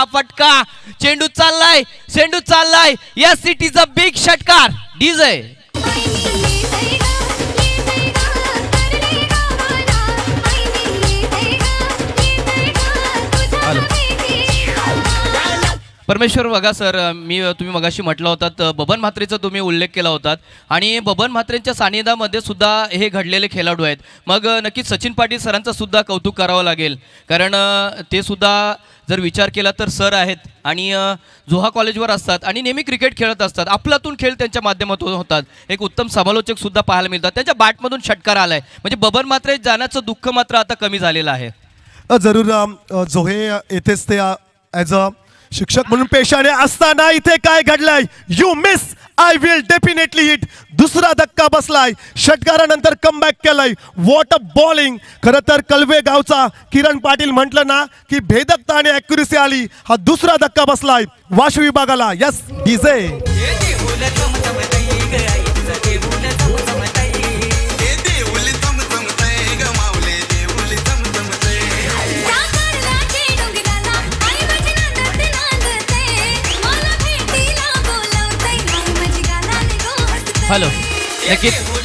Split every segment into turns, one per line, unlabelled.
हा फटका, चेंडू चाललाय yes it is a big षटकार डीजे. परमेश्वर बघा सर, तुम्ही मगाशी म्हटलं होतात बबन म्हात्रेचा तुम्ही उल्लेख केला होतात आणि बबन म्हात्रेंच्या सानिध्यामध्ये सुद्धा हे घडलेले खेळाडू आहेत. मग नक्कीच सचिन पाटील सरांचं सुद्धा कौतुक करावं लागेल, कारण ते सुद्धा जर विचार केला तर सर आहेत आणि जोहा कॉलेजवर असतात आणि नेहमी क्रिकेट खेळत असतात. आपलातून खेळ त्यांच्या माध्यमातून होतात. एक उत्तम समालोचक सुद्धा पाहायला मिळतात. त्यांच्या बॅटमधून षटकार आलाय म्हणजे बबन म्हात्रे जाण्याचं दुःख मात्र आता कमी झालेलं आहे.
जरूर जोहे येथेच ते ॲज अ शिक्षक म्हणून पेशाने असताना इथे काय घडलंय, you miss I will definitely hit. दुसरा धक्का बसलाय, षटकारानंतर कमबॅक केलाय. What a bowling. खरं तर कलवे गावचा किरण पाटील म्हटलं ना की भेदकता आणि ॲक्युरेसी आली. हा दुसरा धक्का बसलाय वाश विभागाला. Yes DJ.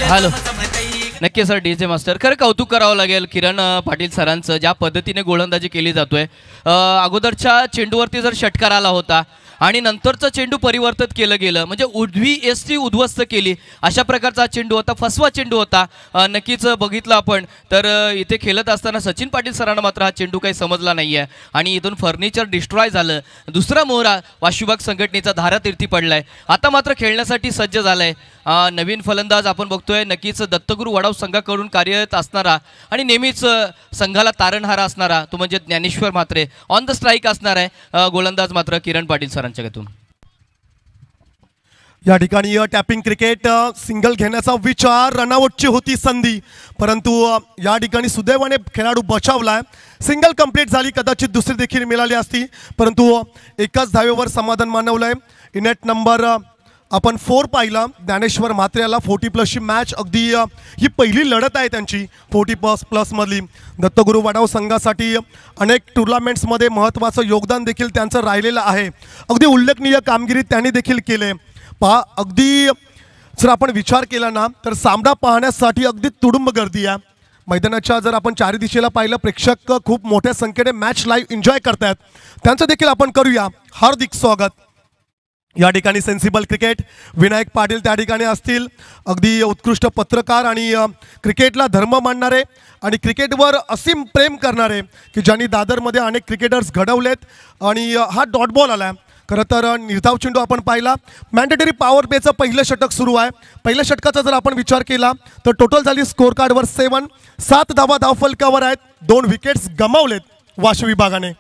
हॅलो नक्की सर डीजे मास्टर. खरं कौतुक करावं लागेल किरण पाटील सरांचं, ज्या पद्धतीने गोलंदाजी केली जातोय. अगोदरच्या चेंडूवरती जर षटकार आला होता आणि नंतरचं चेंडू परिवर्तित केलं गेलं म्हणजे उजवी एसटी उद्ध्वस्त केली, अशा प्रकारचा चेंडू होता, फसवा चेंडू होता. नक्कीच बघितलं आपण तर इथे खेळत असताना सचिन पाटील सरांना मात्र हा चेंडू काही समजला नाही आहे आणि इथून फर्निचर डिस्ट्रॉय झालं. दुसरा मोहरा वाशुभाग संघटनेचा धारातीर्थी पडलाय. आता मात्र खेळण्यासाठी सज्ज झालाय. नवीन फलंदाज आपण बघतोय, नक्कीच दत्तगुरू वडाव संघाकडून कार्यरत असणारा आणि नेहमीच संघाला तारणहारा असणारा तो म्हणजे Dnyaneshwar Mhatre. On the strike असणार आहे गोलंदाज मात्र किरण पाटील सरांच्या गतून.
या ठिकाणी टॅपिंग क्रिकेट सिंगल घेण्याचा विचार, रनआउटची होती संधी, परंतु या ठिकाणी सुदैवाने खेळाडू बचावलाय. सिंगल कंप्लीट झाली, कदाचित दुसरी देखील मिळाली असती, परंतु एकाच धावेवर समाधान मानवलंय. इनेट नंबर आपण 4 पाहिला. ज्ञानेश्वर म्हात्रे याला 40+ मॅच, अगदी ही पहिली लढत आहे त्यांची 40+ मधली. दत्तगुरू वडाव संघासाठी अनेक टुर्नामेंट्समध्ये महत्त्वाचं योगदान देखील त्यांचं राहिलेलं आहे. अगदी उल्लेखनीय कामगिरी त्यांनी देखील केले. पहा, अगदी जर आपण विचार केला ना तर सामना पाहण्यासाठी अगदी तुडुंब गर्दी आहे. मैदानाच्या जर आपण चारी दिशेला पाहिलं, प्रेक्षक खूप मोठ्या संख्येने मॅच लाईव्ह एन्जॉय करतायत. त्यांचं देखील आपण करूया हार्दिक स्वागत. या ठिकाणी सेन्सिबल क्रिकेट विनायक पाटील त्या ठिकाणी असतील, अगदी उत्कृष्ट पत्रकार आणि क्रिकेटला धर्म मानणारे आणि क्रिकेटवर असीम प्रेम करणारे की ज्यांनी दादरमध्ये अनेक क्रिकेटर्स घडवलेत. आणि हा डॉट बॉल आला. खरं तर निर्धाव चेंडू आपण पाहिला. मॅन्डेटरी पॉवर प्लेचं पहिलं षटक सुरू आहे. पहिल्या षटकाचा जर आपण विचार केला तर टोटल झाली स्कोर कार्डवर 7 धावा धावफलकावर आहेत. 2 विकेट्स गमावलेत वाश विभागाने.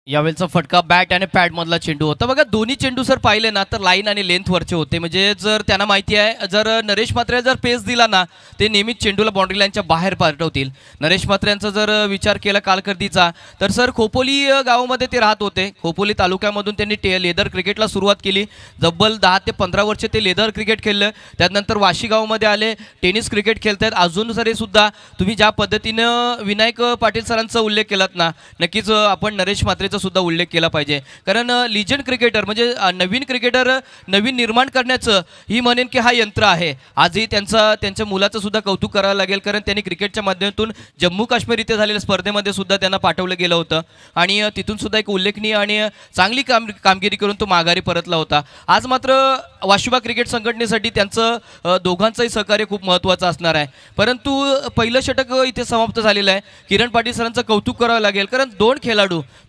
यावेळेचा फटका बॅट आणि पॅड मधला चेंडू होता. बघा दोन्ही चेंडू सर पाहिले ना तर लाईन आणि लेंथ वरचे होते. म्हणजे जर त्यांना माहिती आहे जर नरेश म्हात्रे जर पेस दिला ना ते नेहमीच चेंडूला बाउंड्री लाईनच्या बाहेर पाठवतील. नरेश म्हात्रेंचा जर विचार केला कालकर्दीचा तर सर खोपोली गावामध्ये ते राहत होते. खोपोली तालुक्यामधून त्यांनी लेदर क्रिकेटला सुरुवात केली. जब्बल 10 ते 15 वर्षे ते लेदर क्रिकेट खेळलं. त्यानंतर वाशी गावामध्ये आले, टेनिस क्रिकेट खेळतात. अजून सर सुद्धा तुम्ही ज्या पद्धतीनं विनायक पाटील सरांचा उल्लेख केलात ना, नक्कीच आपण नरेश म्हात्रेचा सुद्धा उल्लेख केला पाहिजे. कारण लिजंड क्रिकेटर म्हणजे नवीन क्रिकेटर नवीन निर्माण करण्याचं ही म्हणेन की हा यंत्र आहे. आजही त्यांच्या मुलाचं सुद्धा कौतुक करावं लागेल, कारण त्यांनी क्रिकेटच्या माध्यमातून जम्मू काश्मीर इथे झालेल्या स्पर्धेमध्ये सुद्धा त्यांना पाठवलं गेलं होतं आणि तिथून सुद्धा एक उल्लेखनीय आणि चांगली कामगिरी करून तो माघारी परतला होता. आज मात्र वाशुबा क्रिकेट संघटनेसाठी त्यांचं दोघांचंही सहकार्य खूप महत्त्वाचं असणार आहे. परंतु पहिलं षटक इथे समाप्त झालेलं आहे. किरण पाटील सरांचं कौतुक करावं लागेल, कारण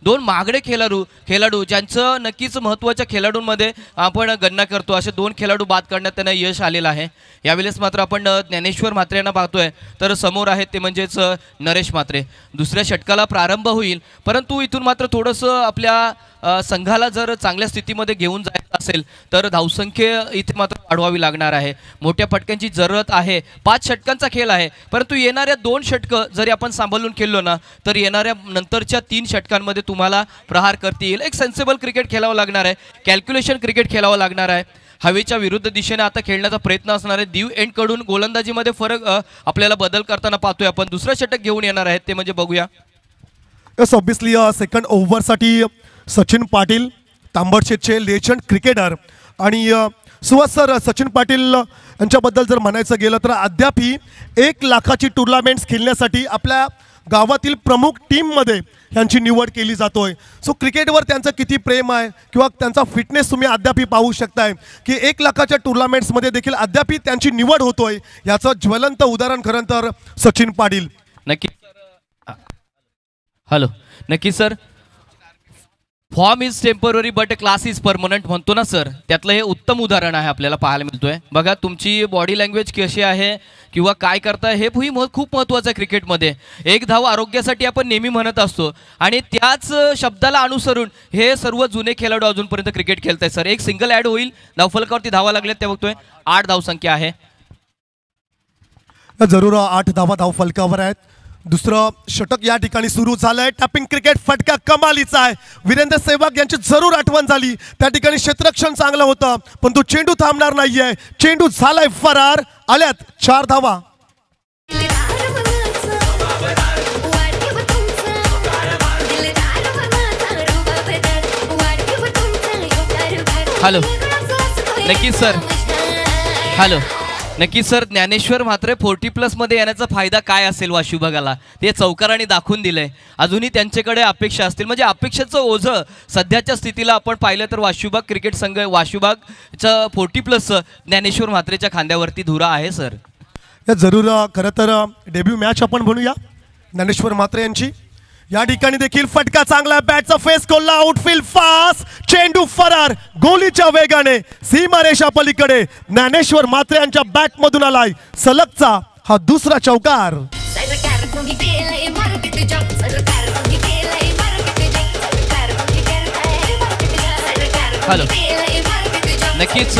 2 मागडे खेळाडू ज्यांचं नक्कीच महत्त्वाच्या खेळाडूंमध्ये आपण गणना करतो, असे 2 खेळाडू बाद करण्यात त्यांना यश आलेलं आहे. यावेळेस मात्र आपण ज्ञानेश्वर म्हात्रे यांना पाहतोय तर समोर आहेत ते म्हणजेच नरेश म्हात्रे. दुसऱ्या षटकाला प्रारंभ होईल, परंतु इथून मात्र थोडंसं आपल्या संघाला जर चांगल्या स्थितीमध्ये घेऊन जायचं असेल तर धावसंख्या इथे मात्र वाढवावी लागणार आहे. मोठ्या फटक्यांची जरूरत आहे. 5 षटकांचा खेळ आहे, परंतु येणाऱ्या 2 षटकं जरी आपण सांभाळून खेळलो ना तर येणाऱ्या नंतरच्या 3 षटकांमध्ये तुम्हाला प्रहार करता येईल. एक सेन्सिबल क्रिकेट खेळावं लागणार आहे, कॅल्क्युलेशन क्रिकेट खेळावं लागणार आहे. हवेच्या विरुद्ध दिशेने आता खेळण्याचा प्रयत्न असणार आहे. दीव एंडकडून गोलंदाजीमध्ये फरक आपल्याला बदल करताना पाहतोय आपण. दुसरं षटक घेऊन येणार आहेत ते म्हणजे बघूया.
यस ऑब्विसली सेकंड ओव्हरसाठी सचिन पाटील तांबडशेतचे लेजंड क्रिकेटर आणि सुहास सर, सचिन पाटील यांच्याबद्दल जर म्हणायचं गेलं तर अद्याप ही 1 लाखाची टुर्नामेंट्स खेळण्यासाठी आपल्या गावातील प्रमुख टीममध्ये यांची निवड केली जातोय. सो क्रिकेटवर त्यांचं किती प्रेम आहे किंवा त्यांचा फिटनेस तुम्ही अद्याप पाहू शकताय की 1 लाखाच्या टुर्नामेंट्समध्ये देखील अद्याप त्यांची निवड होतोय. याचं ज्वलंत उदाहरण खरं तर सचिन पाटील.
नक्की. हॅलो, नक्की sir. Form is temporary but class is permanent म्हणतो ना सर, त्यातलं हे उत्तम उदाहरण आहे आपल्याला पाहायला मिळतोय. बघा तुमची बॉडी लँग्वेज कशी आहे किंवा काय करताय हे खूप महत्त्वाचं आहे क्रिकेटमध्ये. 1 धाव आरोग्यासाठी आपण नेहमी म्हणत असतो आणि त्याच शब्दाला अनुसरून हे सर्व जुने खेळाडू अजूनपर्यंत क्रिकेट खेळत आहेत सर. एक सिंगल ॲड होईल, धावफलकावरती धावा लागल्यात ते बघतोय. 8 धावसंख्या आहे.
जरूर 8 धावा धावफलकावर आहेत. दुसरं षटक या ठिकाणी सुरू झालंय. टॅपिंग क्रिकेट फटका कमालीचा आहे. वीरेंद्र सेहवाग यांची जरूर आठवण झाली. त्या ठिकाणी क्षेत्ररक्षण चांगलं होतं पण तो चेंडू थांबणार नाहीये. चेंडू झालाय फरार. आल्यात 4 धावा.
हॅलो, नक्की सर. हॅलो, नक्की सर. ज्ञानेश्वर मात्र 40+ मध्ये येण्याचा फायदा काय असेल वाश विभागाला ते चौकाराने दाखवून दिलंय. अजूनही त्यांच्याकडे अपेक्षा असतील, म्हणजे अपेक्षेचं ओझं सध्याच्या स्थितीला आपण पाहिलं तर वाश विभाग क्रिकेट संघ, वाश विभागचं 40+ ज्ञानेश्वर म्हात्रेच्या खांद्यावरती धुरा आहे सर.
जरूर खरं तर डेब्यू मॅच आपण म्हणूया ज्ञानेश्वर म्हात्रे यांची. या ठिकाणी देखील फटका चांगला. बॅटचा फेस कोल्ला. Outfield fast. चेंडू फरार. गोलीच्या वेगाने सीमारेषा पलीकडे ज्ञानेश्वर म्हात्रे यांच्या बॅट मधून आलाय सलगचा हा दुसरा चौकार.
हॅलो, नक्कीच.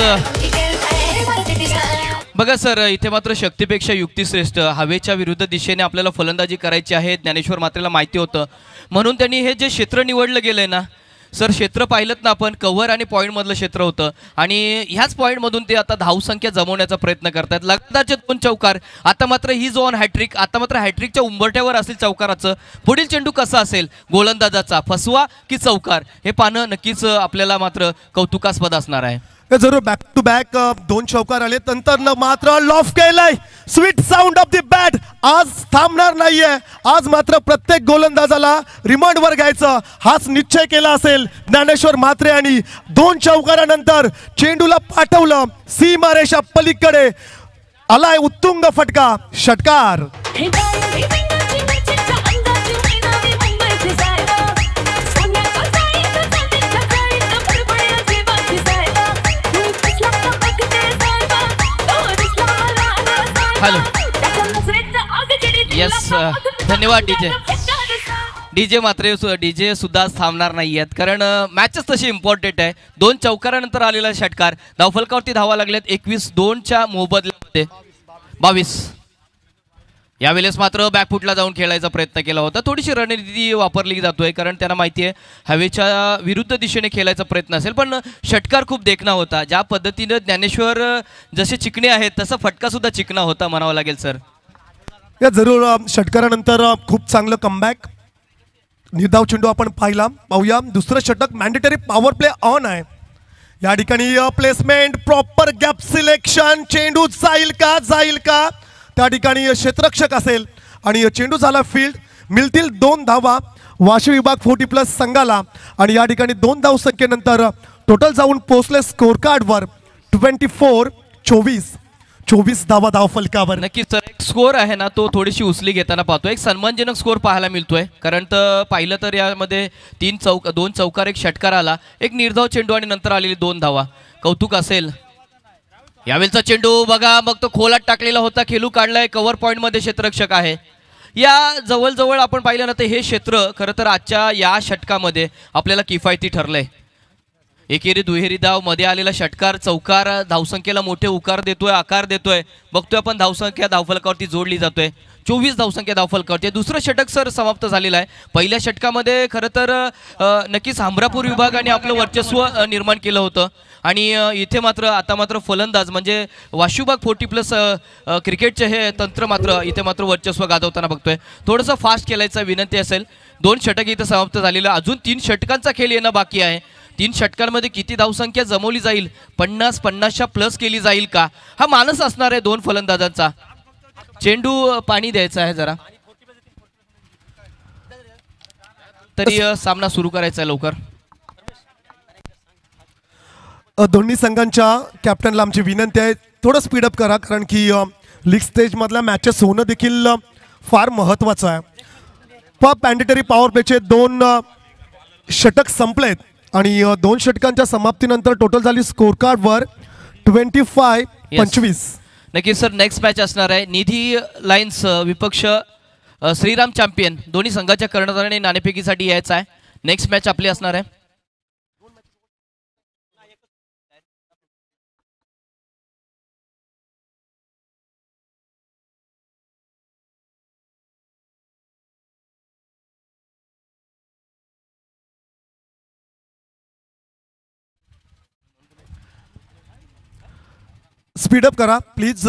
बघा सर, इथे मात्र शक्तीपेक्षा युक्ती श्रेष्ठ. हवेच्या विरुद्ध दिशेने आपल्याला फलंदाजी करायची आहे. ज्ञानेश्वर म्हात्रेला माहिती होतं म्हणून त्यांनी हे जे क्षेत्र निवडलं गेलंय ना सर, क्षेत्र पाहिलं ना आपण, कव्हर आणि पॉईंटमधलं क्षेत्र होतं आणि ह्याच पॉईंटमधून ते आता धावसंख्या जमवण्याचा प्रयत्न करतात. लगातारचे 2 चौकार. आता मात्र ही जो ऑन हॅट्रिक, आता मात्र हॅट्रिकच्या उंबरठ्यावर असेल चौकाराचं. पुढील चेंडू कसा असेल, गोलंदाजाचा फसवा की चौकार, हे पाहणं नक्कीच आपल्याला मात्र कौतुकास्पद असणार आहे.
जरूर बॅक टू बॅक 2 चौकार आले. नंतर मात्र लॉफ केलाय. Sweet sound of the bat. आज थांबणार नाहीये. आज मात्र प्रत्येक गोलंदाजाला रिमांड वर घ्यायचं हाच निश्चय केला असेल ज्ञानेश्वर म्हात्रे आणि 2 चौकारानंतर चेंडूला पाठवलं सीमारेषा पलीकडे. आलाय उत्तुंग फटका. षटकार.
Hello, yes. धन्यवाद डीजे. डीजे मात्र डीजे सुद्धा थांबणार नाही आहेत कारण मॅचच तशी इम्पॉर्टंट आहे. 2 चौकारानंतर आलेला षटकार. धावफलकावरती धावा लागल्यात 21-2च्या मोबदल्यामध्ये 22. यावेळेस मात्र बॅकफुटला जाऊन खेळायचा प्रयत्न केला होता. थोडीशी रणनीती वापरली जातोय कारण त्यांना माहिती आहे हवेच्या विरुद्ध दिशेने खेळायचा प्रयत्न असेल पण षटकार खूप देखणा होता. ज्या पद्धतीनं ज्ञानेश्वर जसे चिकणे आहेत तसा फटका सुद्धा चिकना होता म्हणावं लागेल सर.
या जरूर षटकारानंतर खूप चांगलं कमबॅक. निर्धाव चेंडू आपण पाहूया. दुसरं षटक मॅन्डेटरी पॉवर प्ले ऑन आहे. या ठिकाणी प्लेसमेंट, प्रॉपर गॅप सिलेक्शन. चेंडू जाईल का त्या ठिकाणी क्षेत्ररक्षक असेल आणि चेंडू झाला फील्ड. मिळतील 2 धावा वाशी विभाग 40+ संघाला आणि या ठिकाणी 2 धावसंख्येनंतर टोटल जाऊन पोहोचले स्कोर कार्डवर 24 धावा धावफलकावर.
नक्कीच सर. एक स्कोर आहे ना तो थोडीशी उचली घेताना पाहतोय. एक सन्मानजनक स्कोर पाहायला मिळतोय कारण तर पाहिलं तर यामध्ये 2 चौकार, 1 षटकार आला, 1 निर्धाव चेंडू आणि नंतर आलेली 2 धावा. कौतुक असेल. यावेळचा चेंडू बघा मग तो खोलात टाकलेला होता. खेळू काढलाय. कव्हर पॉईंट मध्ये क्षेत्ररक्षक आहे. या जवळ आपण पाहिलं ना तर हे क्षेत्र खरं तर आजच्या या षटकामध्ये आपल्याला किफायती ठरलंय. एकेरी दुहेरी धाव मध्ये आलेला षटकार, चौकार धावसंख्येला मोठे आकार देतोय. बघतोय आपण धावसंख्या धावफलकावरती जोडली जातोय. 24 धावसंख्या धावफल करते. दुसरं षटक सर समाप्त झालेलं आहे. पहिल्या षटकामध्ये खरं तर नक्कीच हमरापूर विभागाने आपलं वर्चस्व निर्माण केलं होतं आणि इथे मात्र आता मात्र फलंदाज म्हणजे वाशुबाग 40+ क्रिकेटचे हे तंत्र मात्र इथे मात्र वर्चस्व गाजवताना बघतोय. थोडंसं फास्ट खेळायचं विनंती असेल. 2 षटक इथं समाप्त झालेलं, अजून 3 षटकांचा खेळ येणं बाकी आहे. 3 षटकांमध्ये किती धावसंख्या जमवली जाईल, 50-50च्या प्लस केली जाईल का, हा मानस असणार आहे 2 फलंदाजांचा. चेंडू पाणी द्यायचा आहे जरा, तरी सामना सुरू करायचा आहे लवकर.
दोन्ही संघांच्या कॅप्टनला आमची विनंती आहे थोडं स्पीडअप करा, कारण की लीग स्टेजमधल्या मॅचेस होणं देखील फार महत्त्वाचं आहे. मॅन्डेटरी पॉवर प्लेचे 2 षटक संपलेत आणि 2 षटकांच्या समाप्तीनंतर टोटल झाली स्कोर कार्डवर 25-25.
नक्कीच सर, नेक्स्ट मॅच असणार आहे निधी लायन्स विपक्ष श्रीराम चॅम्पियन. दोन्ही संघाच्या कर्णधाराने नाणेफेकीसाठी यायचं आहे. नेक्स्ट मॅच आपली असणार आहे.
स्पीडअप करा प्लीज.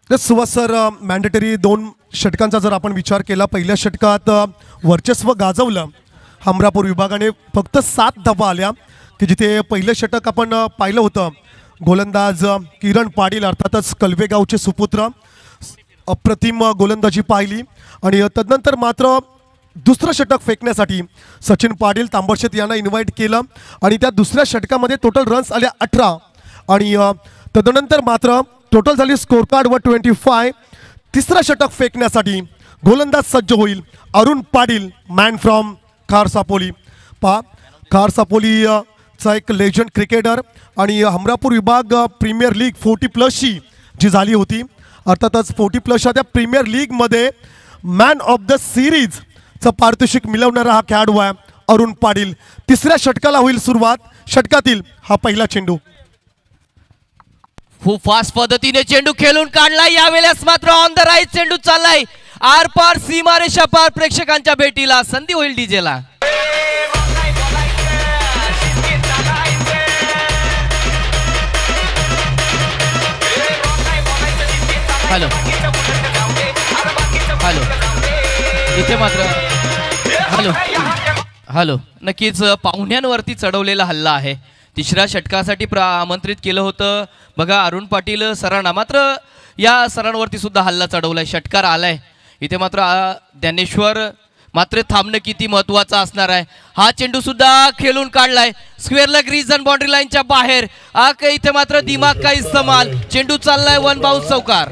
सुहास सर, मॅन्डेटरी 2 षटकांचा जर आपण विचार केला, पहिल्या षटकात वर्चस्व गाजवलं हमरापूर विभागाने. फक्त 7 धावा आल्या, की जिथे पहिलं षटक आपण पाहिलं होतं. गोलंदाज किरण पाटील अर्थातच कलवेगावचे सुपुत्र अप्रतिम गोलंदाजी पाहिली आणि तदनंतर मात्र दुसरं षटक फेकण्यासाठी सचिन पाटील तांबडशेत यांना इन्व्हाइट केलं आणि त्या दुसऱ्या षटकामध्ये टोटल रन्स आल्या 18 आणि तदनंतर मात्र टोटल झाली स्कोर कार्डवर 25. तिसरं षटक फेकण्यासाठी गोलंदाज सज्ज होईल अरुण पाटील, मॅन फ्रॉम खारसापोली. खारसापोलीचा एक लेजंड क्रिकेटर आणि हमरापूर विभाग प्रीमियर लीग 40+ जी झाली होती, अर्थातच 40+ त्या प्रीमियर लीगमध्ये मॅन ऑफ द सिरीज चं पारितोषिक मिळवणारा हा खेळाडू आहे अरुण पाटील. तिसऱ्या षटकाला होईल सुरुवात. षटकातील हा पहिला चेंडू.
खूप फास्ट पद्धतीने चेंडू खेळून काढलाय. यावेळेस मात्र ऑन द राईट चेंडू चाललाय आर पार सीमारेषा पार. प्रेक्षकांच्या भेटीला संधी होईल डीजेला. हॅलो हॅलो इथे मात्र हॅलो नक्कीच पाहुण्यांवरती चढवलेला हल्ला आहे. तिसऱ्या षटकासाठी आमंत्रित केलं होतं बघा अरुण पाटील सरांना, मात्र या सरांवरती सुद्धा हल्ला चढवलाय. षटकार आलाय इथे मात्र ज्ञानेश्वर मात्र थांबणं किती महत्वाचं असणार आहे. हा चेंडू सुद्धा खेळून काढलाय स्क्वेअर लेग रीजन बाउंड्री लाईनच्या बाहेर. इथे मात्र दिमाग का इस्तेमाल. चेंडू चाललाय 1 बाउन्स चौकार.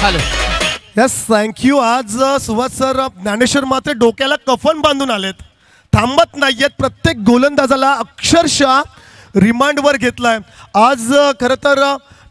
Hello
yes, thank you. आज सुहास सर, ज्ञानेश्वर मात्र डोक्याला कफन बांधून आलेत, थांबत नाहीयेत. प्रत्येक गोलंदाजाला अक्षरशः रिमांडवर घेतलाय. आज खरं तर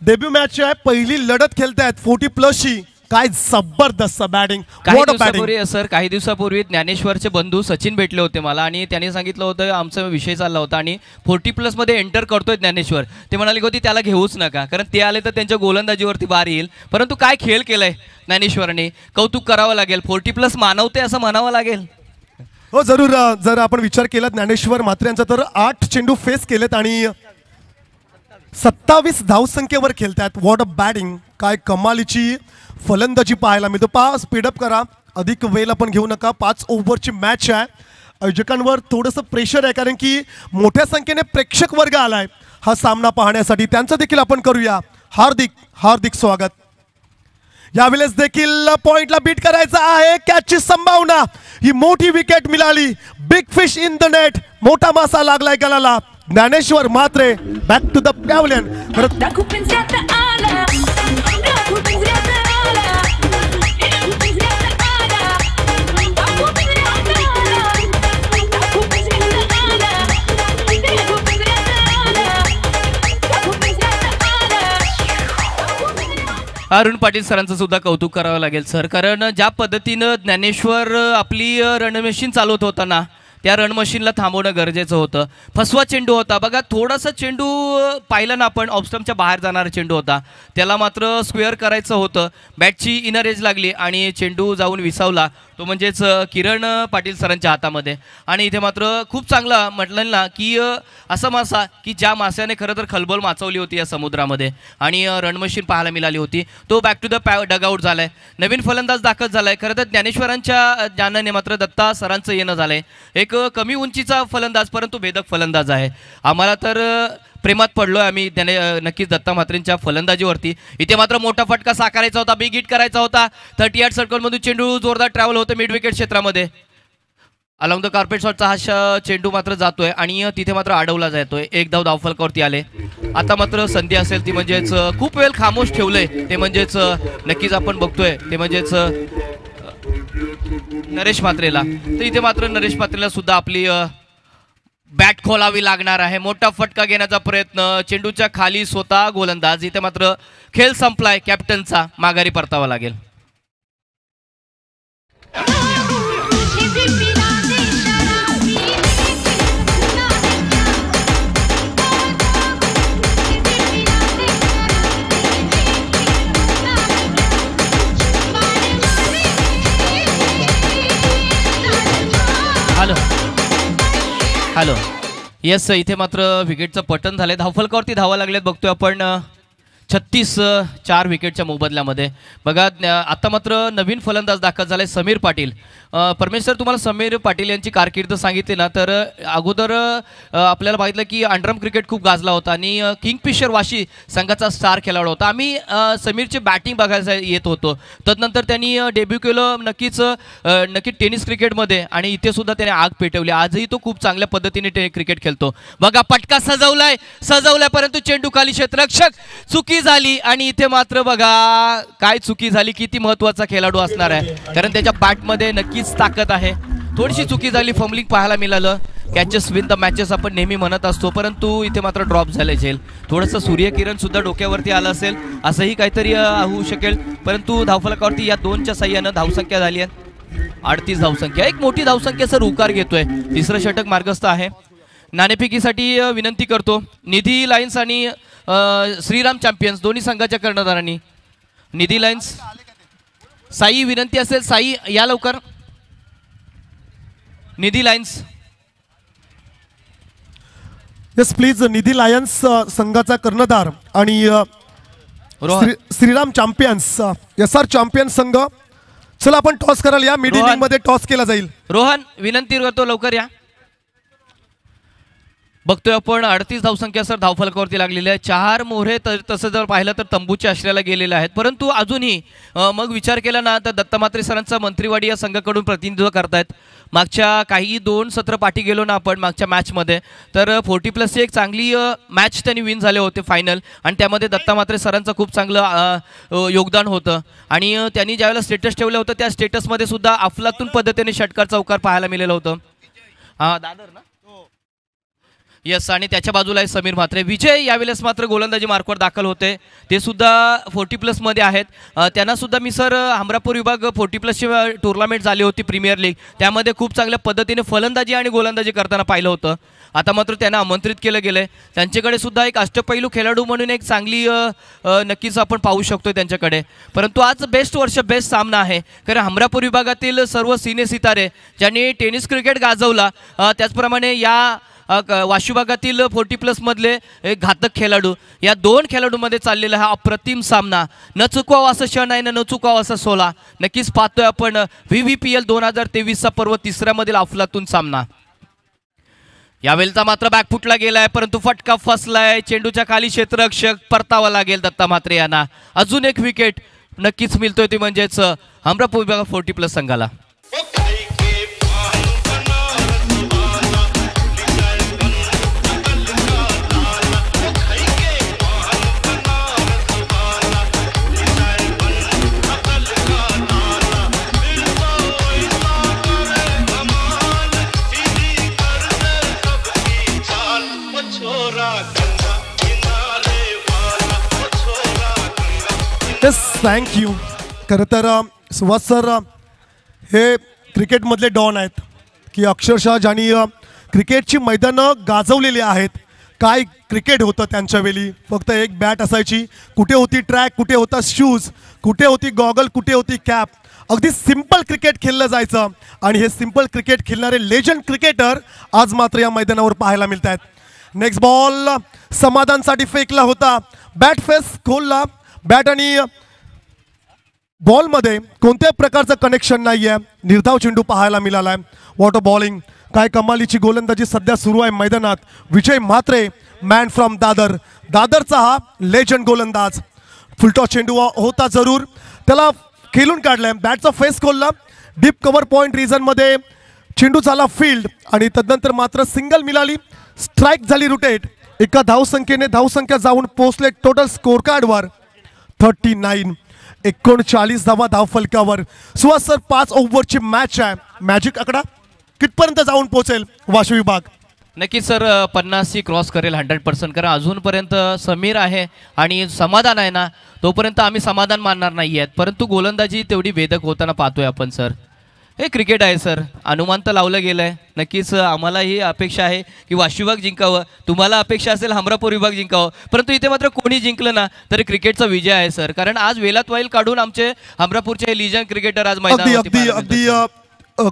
डेब्यू मॅच आहे, पहिली लढत खेळतायत 40+ची. काय जबरदस्त बॅटिंग.
काही दिवसापूर्वी ज्ञानेश्वरचे बंधू सचिन भेटले होते मला आणि त्यांनी सांगितलं होतं आमचा विषय चालला होता आणि 40+ मध्ये एंटर करतोय ज्ञानेश्वर. ते म्हणाले होते त्याला घेऊच नका, कारण ते आले तर त्यांच्या गोलंदाजीवरती बार येईल. परंतु काय खेळ केलाय ज्ञानेश्वरने, कौतुक करावं लागेल. 40+ मानवते असं म्हणावं लागेल.
हो जरूर. जर आपण विचार केला ज्ञानेश्वर मात्र यांचा तर 8 चेंडू फेस केलेत आणि 27 धावसंख्येवर खेळतात. What a batting. काय कमालीची फलंदाजी पाहायला मिळतो. स्पीडअप करा, अधिक वेळ आपण घेऊ नका. 5 ओव्हरची मॅच आहे. आयोजकांवर थोडंसं प्रेशर आहे, कारण की मोठ्या संख्येने प्रेक्षक वर्ग आलाय हा सामना पाहण्यासाठी. त्यांचं देखील आपण करूया हार्दिक हार्दिक स्वागत. यावेळेस देखील पॉइंटला बीट करायचा आहे. कॅचची संभावना. ही मोठी विकेट मिळाली. Big fish in the net. मोठा मासा लागलाय गलाला. Dnyaneshwar Matre back to the pavilion.
Arun Patil सरांचं सुद्धा कौतुक करावं लागेल सर, कारण ज्या पद्धतीनं ज्ञानेश्वर आपली रणमशीन चालवत होता ना, त्या रणमशीनला थांबवणं गरजेचं होतं. फसवा चेंडू होता बघा, थोडासा चेंडू पाहिला ना आपण, ऑफस्टम्पच्या बाहेर जाणारा चेंडू होता, त्याला मात्र स्क्वेअर करायचं होतं. बॅटची इनर एज लागली आणि चेंडू जाऊन विसावला, तो म्हणजेच किरण पाटील सरांच्या हातामध्ये. आणि इथे मात्र खूप चांगला म्हटलं ना की असा मासा की ज्या मास्याने खरं तर खलबल माचवली होती या समुद्रामध्ये आणि रणमशीन पाहायला मिळाली होती, तो बॅक टू द डगआउट झालाय. नवीन फलंदाज दाखल झालाय. खरं तर ज्ञानेश्वरांच्या ज्ञानाने मात्र दत्ता सरांचं येणं झालंय. एक कमी उंचीचा फलंदाज परंतु भेदक फलंदाज आहे. आम्हाला तर प्रेमात पडलोय आम्ही त्याने नक्कीच दत्ता म्हात्रेंच्या फलंदाजीवरती. इथे मात्र मोठा फटका साकारायचा होता, बिग हिट करायचा होता. 38 सर्कलमधून चेंडू जोरदार ट्रॅव्हल होतं मिड विकेट क्षेत्रामध्ये. अलॉंग द कार्पेट शॉटचा हा चेंडू मात्र जातोय आणि तिथे मात्र अडवला जातोय. एक धाव धावफलकावरती आले. आता मात्र संधी असेल ती म्हणजेच खूप वेळ खामोश ठेवलंय ते म्हणजेच नक्कीच आपण बघतोय ते म्हणजेच नरेश म्हात्रेला. तर इथे मात्र नरेश म्हात्रेला सुद्धा आपली बॅट खोलावी लागणार आहे. मोठा फटका घेण्याचा प्रयत्न, चेंडूच्या खाली स्वतः गोलंदाज. इथे मात्र खेळ संपलाय. कॅप्टनचा माघारी परतावा लागेल. हॅलो हॅलो येस, इथे मात्र विकेटचं पतन झालंय. धावफलकावरती धावा लागल्यात बघतोय आपण 36-4 विकेटच्या मोबदल्यामध्ये. बघा आता मात्र नवीन फलंदाज दाखल झालाय समीर पाटील. परमेश्वर, तुम्हाला समीर पाटील यांची कारकीर्द सांगितली ना, तर अगोदर आपल्याला माहितलं की अंडरम क्रिकेट खूप गाजला होता आणि किंगफिशर वाशी संघाचा स्टार खेळाडू होता. आम्ही समीरची बॅटिंग बघायला येत होतो. तदनंतर त्यांनी डेब्यू केलं नक्की टेनिस क्रिकेटमध्ये आणि इथे सुद्धा त्याने आग पेटवली. आजही तो खूप चांगल्या पद्धतीने क्रिकेट खेळतो. बघा पटका सजवलाय परंतु चेंडू खाली क्षेत्ररक्षक चुकी झाली आणि इथे मात्र बघा काय चुकी झाली. किती महत्त्वाचा खेळाडू असणार आहे, कारण त्याच्या बॅटमध्ये नक्कीच ताकद आहे. थोडीशी चुकी झाली, फंबलिंग पाहायला मिळालं. कॅचेस विन द मॅचेस आपण नेहमी म्हणत असतो, परंतु इथे मात्र ड्रॉप झाले झेल. थोडंसं सूर्यकिरण सुद्धा डोक्यावरती आलं असेल, असंही काहीतरी होऊ शकेल. परंतु धावफलकावरती या 2च्या साह्यानं धावसंख्या झाली आहे 38 धावसंख्या. एक मोठी धावसंख्या सर उकार घेतोय. तिसरं षटक मार्गस्थ आहे. नाणेफेकीसाठी विनंती करतो निधी लायन्स आणि श्रीराम चॅम्पियन्स दोन्ही संघाच्या कर्णधारांनी. निधी लायन्स, साई विनंती असेल, साई या लवकर. Nidhi lions,
yes please. Nidhi lions संघाचा कर्णधार आणि श्रीराम चॅम्पियन्स SR चॅम्पियन्स संघ. चला आपण टॉस करायला या. मिड इनिंग मध्ये टॉस केला जाईल.
रोहन विनंती करतो लवकर या. बघतोय आपण 38 धावसंख्या सर धावफलकावरती लागलेली आहे. 4 मोहरे तर तसं जर पाहिलं तर तंबूच्या आश्रयाला गेलेले आहेत. परंतु अजूनही मग विचार केला ना तर दत्ता म्हात्रे सरांचा मंत्रीवाडी या संघाकडून प्रतिनिधित्व करतायत. मागच्या काही 2 सत्र पाठी गेलो ना आपण मागच्या मॅचमध्ये, तर 40+ एक चांगली मॅच त्यांनी विन झाले होते फायनल, आणि त्यामध्ये दत्ता म्हात्रे सरांचं खूप चांगलं योगदान होतं. आणि त्यांनी ज्यावेळेला स्टेटस ठेवलं होतं त्या स्टेटसमध्ये सुद्धा अफलातून पद्धतीने षटकार चौकार पाहायला मिळालं होतं. दादर ना, यस. आणि त्याच्या बाजूला आहे समीर म्हात्रे. विजय यावेळेस मात्र गोलंदाजी मार्कवर दाखल होते, ते सुद्धा 40+ मध्ये आहेत. त्यांना सुद्धा मी सर हमरापूर विभाग 40+ टुर्नामेंट झाली होती प्रीमियर लीग, त्यामध्ये खूप चांगल्या पद्धतीने फलंदाजी आणि गोलंदाजी करताना पाहिलं होतं. आता मात्र त्यांना आमंत्रित केलं गेलंय. त्यांच्याकडे सुद्धा एक अष्टपैलू खेळाडू म्हणून एक चांगली नक्कीच आपण पाहू शकतो त्यांच्याकडे. परंतु आज बेस्ट सामना आहे, कारण हमरापूर विभागातील सर्व सिने सितारे ज्यांनी टेनिस क्रिकेट गाजवला, त्याचप्रमाणे या वाशी भागातील 40+ मधले एक घातक खेळाडू, या 2 खेळाडूंमध्ये चाललेला हा अप्रतिम सामना. न चुकवावा असं क्षण आहे, न चुकवावा असा सोला. नक्कीच पाहतोय आपण VVPL 2023चा पर्व 3ऱ्या मधील अफलातून सामना. यावेळेचा मात्र बॅक फुटला गेलाय, परंतु फटका फसलाय. चेंडूच्या खाली क्षेत्ररक्षक, परतावा लागेल दत्ता म्हात्रे यांना. अजून एक विकेट नक्कीच मिळतोय ती म्हणजेच हमरापूर विभाग 40+ संघाला.
Yes thank you. खरं तर सुहास सर हे क्रिकेटमधले डॉन आहेत की अक्षरशः ज्यांनी क्रिकेटची मैदानं गाजवलेली आहेत. काय क्रिकेट होतं त्यांच्या वेळी. फक्त एक बॅट असायची, कुठे होती ट्रॅक, कुठे होता शूज, कुठे होती गॉगल, कुठे होती कॅप. अगदी सिंपल क्रिकेट खेळलं जायचं आणि हे सिंपल क्रिकेट खेळणारे लेजंड क्रिकेटर आज मात्र या मैदानावर पाहायला मिळत आहेत. नेक्स्ट बॉल समाधानसाठी फेकला होता, बॅट फेस खोलला. बॅट आणि बॉलमध्ये कोणत्याही प्रकारचं कनेक्शन नाही आहे. निर्धाव चेंडू पाहायला मिळाला आहे. वॉटर बॉलिंग, काय कमालीची गोलंदाजी सध्या सुरू आहे मैदानात. विजय म्हात्रे मॅन फ्रॉम दादर, दादरचा हा लेजंड गोलंदाज. फुलटॉस चेंडू होता जरूर, त्याला खेळून काढलाय. बॅटचा फेस खोलला, डीप कव्हर पॉईंट रिझनमध्ये चेंडू झाला फील्ड आणि तदनंतर मात्र सिंगल मिळाली. स्ट्राईक झाली रुटेट. एका धावसंख्येने धावसंख्या जाऊन पोहोचले टोटल स्कोर कार्डवर 39. 39 धावा धावफलकावर. सुहास सर 5 ओव्हरची मॅच आहे. मॅजिक आकडा कितपर्यंत जाऊन पोहोचेल वाशी विभाग?
नक्कीच सर 50 क्रॉस करेल 100%. कारण अजूनपर्यंत समीर आहे आणि समाधान आहे ना, तोपर्यंत आम्ही समाधान मानणार नाही आहेत. परंतु गोलंदाजी तेवढी वेदक होताना पाहतोय आपण सर. हे क्रिकेट आहे सर, अनुमान तर लावलं गेलं आहे. नक्कीच आम्हाला ही अपेक्षा आहे की वाशी विभाग जिंकावं, तुम्हाला अपेक्षा असेल हमरापूर विभाग जिंकावं. परंतु इथे मात्र कोणी जिंकलं ना तरी क्रिकेटचा विजय आहे सर. कारण आज वेलात वाईल काढून आमचे हमरापूरचे हे लिजंड क्रिकेटर आज
अगदी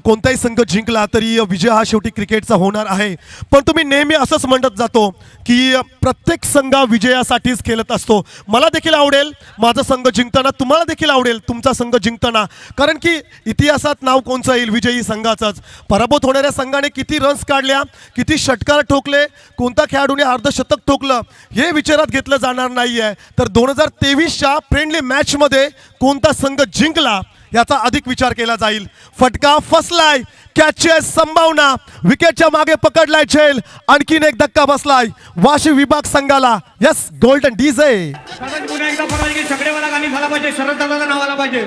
कोणताही संघ जिंकला तरी विजय हा शेवटी क्रिकेटचा होणार आहे. पण तुम्ही नेहमी असंच म्हणत जातो की प्रत्येक संघ विजयासाठीच खेळत असतो. मला देखील आवडेल माझा संघ जिंकताना, तुम्हाला देखील आवडेल तुमचा संघ जिंकताना. कारण की इतिहासात नाव कोणचं येईल? विजयी संघाचंच. पराभूत होणाऱ्या संघाने किती रन्स काढल्या, किती षटकार ठोकले, कोणता खेळाडूने अर्धशतक ठोकलं हे विचारात घेतलं जाणार नाही आहे. तर 2023च्या फ्रेंडली मॅचमध्ये कोणता संघ जिंकला याचा अधिक विचार केला जाईल. फटका फसलाय, कॅचची संभावना, विकेटच्या मागे पकडलाय झेल. आणखीन एक धक्का बसलाय वाशी विभाग संघाला. Yes golden DJ.
पुन्हा एकदा परवानगी छकडेवाला गाणी झाला पाहिजे, शरद दादाचं नाव आला पाहिजे.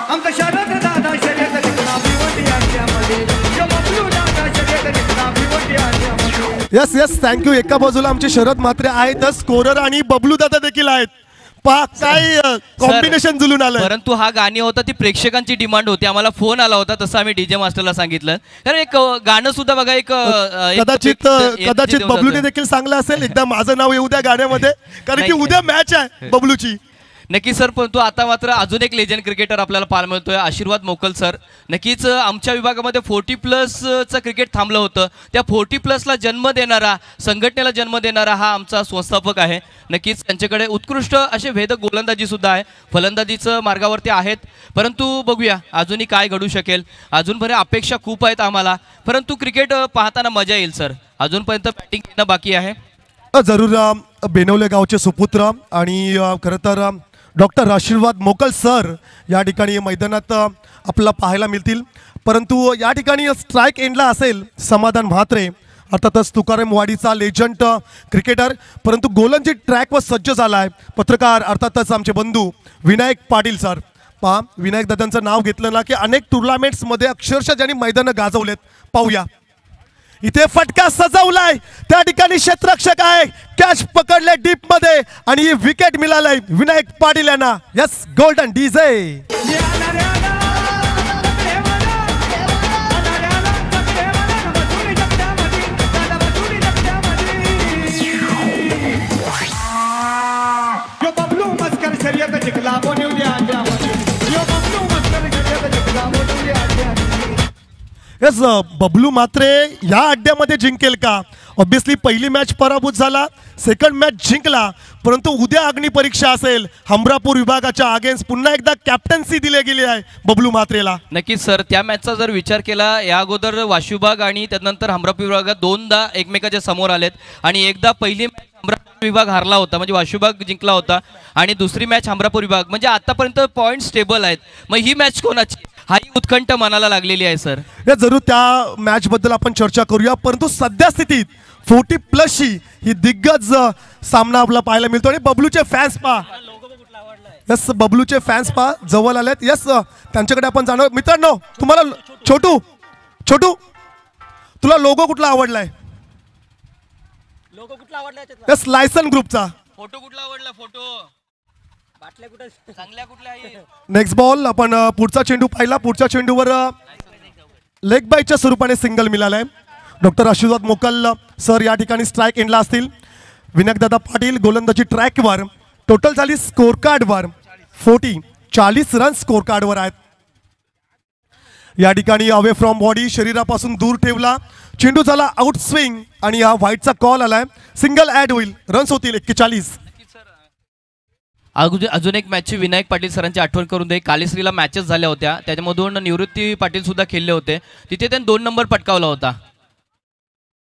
आमचं शरद दादा शर्यत
यस यस थँक्यू. एका बाजूला आमचे शरद म्हात्रे आहेतच, स्कोरर आणि बबलू दादा देखील आहेत. पहा काय कॉम्बिनेशन जुलून आलं.
परंतु हा गाणी होता ती प्रेक्षकांची डिमांड होती. आम्हाला फोन आला होता, तसं आम्ही डीजे मास्टरला सांगितलं. कारण एक गाणं सुद्धा बघा, एक
कदाचित बबलूने देखील सांगलं असेल एकदा माझं नाव येऊ द्या गाण्यामध्ये, कारण की उद्या मॅच आहे बबलूची.
नक्कीच सर. परंतु आता मात्र अजून एक लेजंड क्रिकेटर आपल्याला पाहायला मिळतोय, आशीर्वाद मोकल सर. नक्कीच आमच्या विभागामध्ये 40+ क्रिकेट थांबलं होतं. त्या 40+ जन्म देणारा, संघटनेला जन्म देणारा हा आमचा संस्थापक आहे. नक्कीच त्यांच्याकडे उत्कृष्ट असे भेदक गोलंदाजी सुद्धा आहे, फलंदाजीचं मार्गावरती आहेत. परंतु बघूया अजूनही काय घडू शकेल. अजूनपर्यंत अपेक्षा खूप आहेत आम्हाला, परंतु क्रिकेट पाहताना मजा येईल सर. अजूनपर्यंत बॅटिंग येणं बाकी आहे.
जरूर बेनवले गावचे सुपुत्र आणि खरं तर डॉक्टर आशीर्वाद मोकल सर या ठिकाणी मैदानात आपल्याला पाहायला मिळतील. परंतु या ठिकाणी स्ट्राईक एंडला असेल समाधान म्हात्रे, अर्थातच तुकाराम वाडीचा लेजंड क्रिकेटर. परंतु गोलंदाजी ट्रॅकवर सज्ज झाला आहे पत्रकार, अर्थातच आमचे बंधू विनायक पाटील सर. पहा विनायक दादांचं नाव घेतलं ना की अनेक टुर्नामेंट्समध्ये अक्षरशः ज्यांनी मैदानं गाजवलेत. पाहूया इथे फटका सजवलाय, त्या ठिकाणी क्षेत्ररक्षक आहे, कॅच पकडले डीप मध्ये आणि विकेट मिळालंय विनायक पाटील यांना. Yes golden DJ. Yes Bablu Matre या अड्ड्यामध्ये जिंकेल का? ऑब्विसली पहिली मॅच पराभूत झाला, सेकंड मॅच जिंकला. परंतु उद्या अग्निपरीक्षा असेल हमरापूर विभागाच्या अगेन्स्ट. पुन्हा एकदा कॅप्टन्सी दिली गेली आहे बबलू मात्रेला.
नक्कीच सर. त्या मॅचचा जर विचार केला, या अगोदर वाशी विभाग आणि त्यानंतर हमरापूर विभागात दोनदा एकमेकाच्या समोर आलेत आणि एकदा पहिली मॅच हमरापूर विभाग हारला होता, म्हणजे वाशी विभाग जिंकला होता, आणि दुसरी मॅच हमरापूर विभाग. म्हणजे आतापर्यंत पॉईंट स्टेबल आहेत. मग ही मॅच कोणाची, हाही उत्कंठ मनाला लागलेली आहे सर.
या जरूर त्या मॅच बद्दल आपण चर्चा करूया. परंतु सध्या स्थितीत 40+ ही दिग्गज सामना आपला पाहायला मिळतो आणि बबलूचे फॅन्स पहा. यस बबलूचे फॅन्स पहा जवळ आलेत. यस त्यांच्याकडे आपण जाणार. मित्रांनो तुम्हाला छोटू छोटू तुला लोगो कुठला आवडलाय?
लोगो कुठला आवडला
यस लायसन ग्रुपचा.
फोटो कुठला आवडला? फोटो
बाटल्या कुठे
चांगल्या कुठल्या आहे?
नेक्स्ट बॉल आपण पुढचा चेंडू पाहिला. पुढच्या चेंडूवर लेग बायच्या स्वरूपाने सिंगल मिळालाय. डॉक्टर आशीर्वाद मोकल सर या ठिकाणी स्ट्राईक एंडला असतील. विनायकदादा पाटील गोलंदाजी ट्रॅकवर. टोटल झाली स्कोर कार्डवर 40 रन स्कोर कार्डवर आहेत. या ठिकाणी अवे फ्रॉम बॉडी शरीरापासून दूर ठेवला. चेंडू झाला आउट स्विंग आणि हा व्हाईटचा कॉल आलाय. सिंगल ऍड होईल. रन्स होतील 41.
अजून एक मॅचची विनायक पाटील सरांची आठवण करून दे. कालेश्रीला मॅचेस झाल्या होत्या, त्याच्यामधून निवृत्ती पाटील सुद्धा खेळले होते. तिथे त्यांनी 2 नंबर पटकावला होता.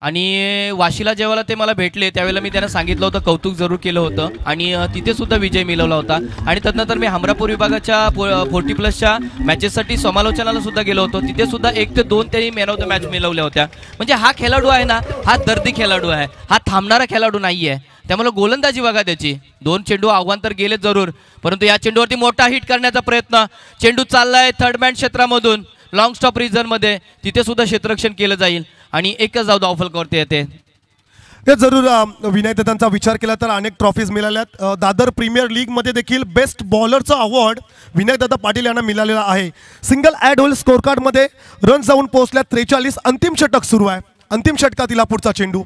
आणि वाशीला जेव्हा ते मला भेटले त्यावेळेला मी त्यांना सांगितलं होतं, कौतुक जरूर केलं होतं. आणि तिथे सुद्धा विजय मिळवला होता. आणि त्यानंतर मी हमरापूर विभागाच्या 40+ मॅचेससाठी समालोचनाला सुद्धा गेलो होतो. तिथे सुद्धा 1 ते 2 त्यांनी मॅन ऑफ द मॅच मिळवल्या होत्या. म्हणजे हा खेळाडू आहे ना, हा दर्दी खेळाडू आहे, हा थांबणारा खेळाडू नाही आहे. त्यामुळे गोलंदाजी बघा त्याची. 2 चेंडू आव्हान तर गेले जरूर, परंतु या चेंडूवरती मोठा हिट करण्याचा प्रयत्न. चेंडू चाललाय थर्ड मॅन क्षेत्रामधून लॉंग स्टॉप मध्ये. तिथे सुद्धा क्षेत्ररक्षण केलं जाईल आणि एकच धाव फलकावरती येते.
हे जरूर विनय दत्तांचा विचार केला तर अनेक ट्रॉफीज मिळाल्यात. दादर प्रीमियर लीग मध्ये देखील बेस्ट बॉलरचा अवॉर्ड विनय दत्ता पाटील यांना मिळालेला आहे. सिंगल ऍड होईल स्कोर कार्ड मध्ये. रन जाऊन पोहोचल्या 43. अंतिम षटक सुरू आहे. अंतिम षटकातील पुढचा चेंडू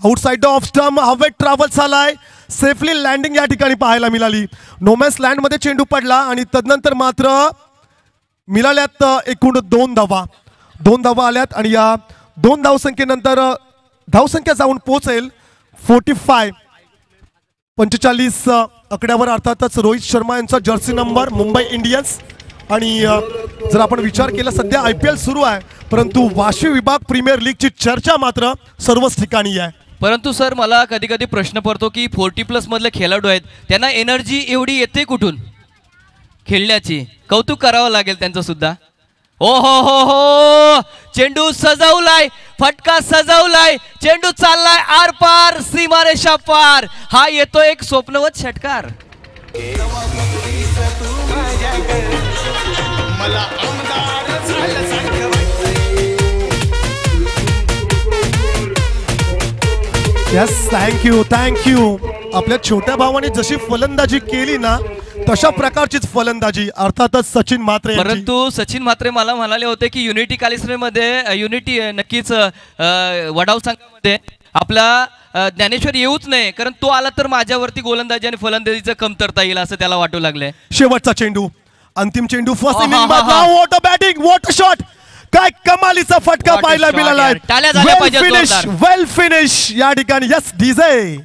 आउटसाइड ऑफ स्टंप हवेत ट्रॅव्हल झालाय. सेफली लँडिंग या ठिकाणी पाहायला मिळाली. नोमॅन्स लँड मध्ये चेंडू पडला आणि तदनंतर मात्र मिळाल्यात एकूण 2 धावा. 2 धावा आल्यात आणि या 2 धावसंख्येनंतर धावसंख्या जाऊन पोहोचेल 45 आकड्यावर. अर्थातच रोहित शर्मा यांचा जर्सी नंबर मुंबई इंडियन्स. आणि जर आपण विचार केला सध्या IPL सुरू आहे, परंतु वाशी विभाग प्रीमियर लीगची चर्चा मात्र सर्वच ठिकाणी आहे.
परंतु सर मला कधी कधी प्रश्न पडतो की 40+ मधले खेळाडू आहेत, त्यांना एनर्जी एवढी येते कुठून खेळण्याची? कौतुक करावं लागेल त्यांचं सुद्धा. ओ हो चेंडू सजवलाय, फटका सजवलाय, चेंडू चाललाय आर पार सीमारेषा पार. हा येतो एक स्वप्नवत षटकार.
Yes thank you. आपल्या छोट्या भावाने जशी फलंदाजी केली ना, तशा प्रकारचीच फलंदाजी अर्थातच सचिन म्हात्रे.
परंतु सचिन म्हात्रे मला म्हणाले होते की युनिटी कालिसमध्ये युनिटी नक्कीच वडाव संघामध्ये आपला ज्ञानेश्वर येऊच नाही, कारण तो आला तर माझ्यावरती गोलंदाजी आणि फलंदाजीचं कमतरता येईल असं त्याला वाटू लागले.
शेवटचा चेंडू, अंतिम चेंडू फर्स्ट इनिंग
आहा,
मधला. What a batting, what a shot. काय कमालीचा फटका
What a
पाहायला
shot
मिळाला.
यार. टाळ्या झाल्या पाहिजेत जोरदार.
वेल फिनिश या ठिकाणी. Yes DJ.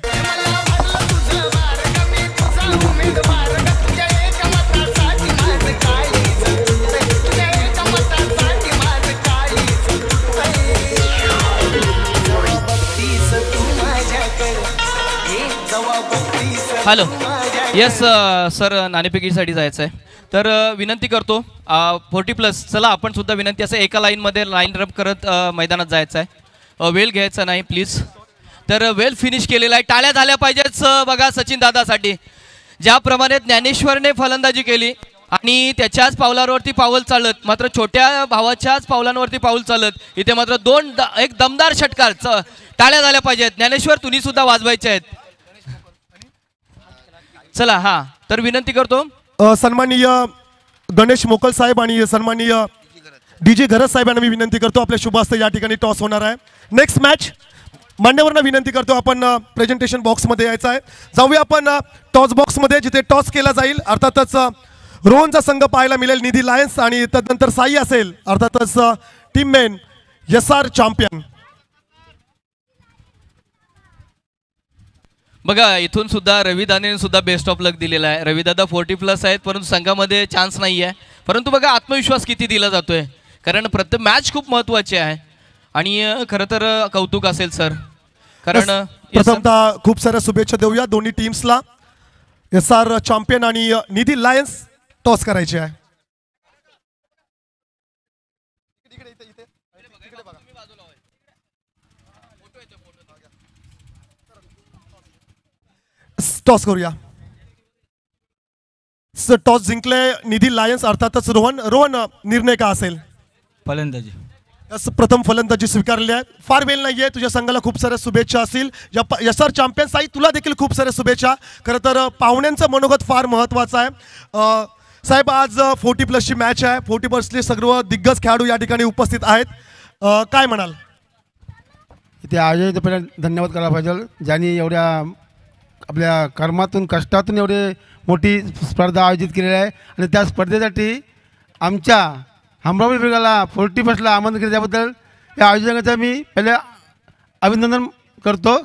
Hello. Yes sir, नाणेफेकीसाठी जायचं आहे तर विनंती करतो 40+. चला आपण सुद्धा विनंती, असं एका लाईनमध्ये लाईन रप करत मैदानात जायचं आहे. वेल घ्यायचा नाही प्लीज. तर वेल फिनिश केलेला आहे. टाळ्या झाल्या पाहिजेत बघा सचिन दादासाठी. ज्याप्रमाणे ज्ञानेश्वरने फलंदाजी केली आणि त्याच्याच पावलांवरती पाऊल चालत, मात्र छोट्या भावाच्याच पावलांवरती पाऊल चालत, इथे मात्र एक दमदार षटकार. टाळ्या झाल्या पाहिजेत. ज्ञानेश्वर तुम्ही सुद्धा वाजवायचे आहेत. चला हा, तर विनंती करतो
सन्माननीय गणेश मोकल साहेब आणि सन्माननीय DJ घरत साहेब यांना मी विनंती करतो, आपल्या शुभ हस्ते या ठिकाणी टॉस होणार आहे. नेक्स्ट मॅच मान्यवरांना विनंती करतो आपण प्रेझेंटेशन बॉक्समध्ये यायचं आहे. जाऊया आपण टॉस बॉक्समध्ये, जिथे टॉस केला जाईल. अर्थातच रोहनचा संघ पाहायला मिळेल निधी लायन्स आणि तदनंतर साई असेल अर्थातच टीम मेन SR चॅम्पियन.
बघा इथून सुद्धा रविदाने सुद्धा बेस्ट ऑफ लक दिलेला आहे. रविदादा 40+ आहेत, परंतु संघामध्ये चान्स नाही आहे. परंतु बघा आत्मविश्वास किती दिला जातोय, कारण प्रत्येक मॅच खूप महत्त्वाची आहे. आणि खरं तर कौतुक असेल सर, कारण
प्रथमतः खूप साऱ्या शुभेच्छा देऊया दोन्ही टीम्सला. SR चॅम्पियन आणि निधी लायन्स टॉस करायचे आहे. टॉस करूया. टॉस जिंकले निधी लायन्स अर्थातच रोहन निर्णय का असेल?
फलंदाजी.
यस, प्रथम फलंदाजी स्वीकारली आहे. फार वेळ नाहीये, तुझ्या संघाला खूप साऱ्या शुभेच्छा असतील. SR चॅम्पियन्स साई तुला देखील खूप साऱ्या शुभेच्छा. खरं तर पाहुण्यांचं मनोगत फार महत्त्वाचं आहे. साहेब, आज 40+ ची मॅच आहे. 40+चे सर्व दिग्गज खेळाडू या ठिकाणी उपस्थित आहेत. काय म्हणाल?
इथे आयोजित पहिला धन्यवाद करायला पाहिजे, ज्यांनी एवढ्या आपल्या कर्मातून कष्टातून एवढी मोठी स्पर्धा आयोजित केलेली आहे आणि त्या स्पर्धेसाठी आमच्या अमरावती विभागाला 40+ला आमंत्रित केलं, त्याबद्दल या आयोजकांचं मी पहिले अभिनंदन करतो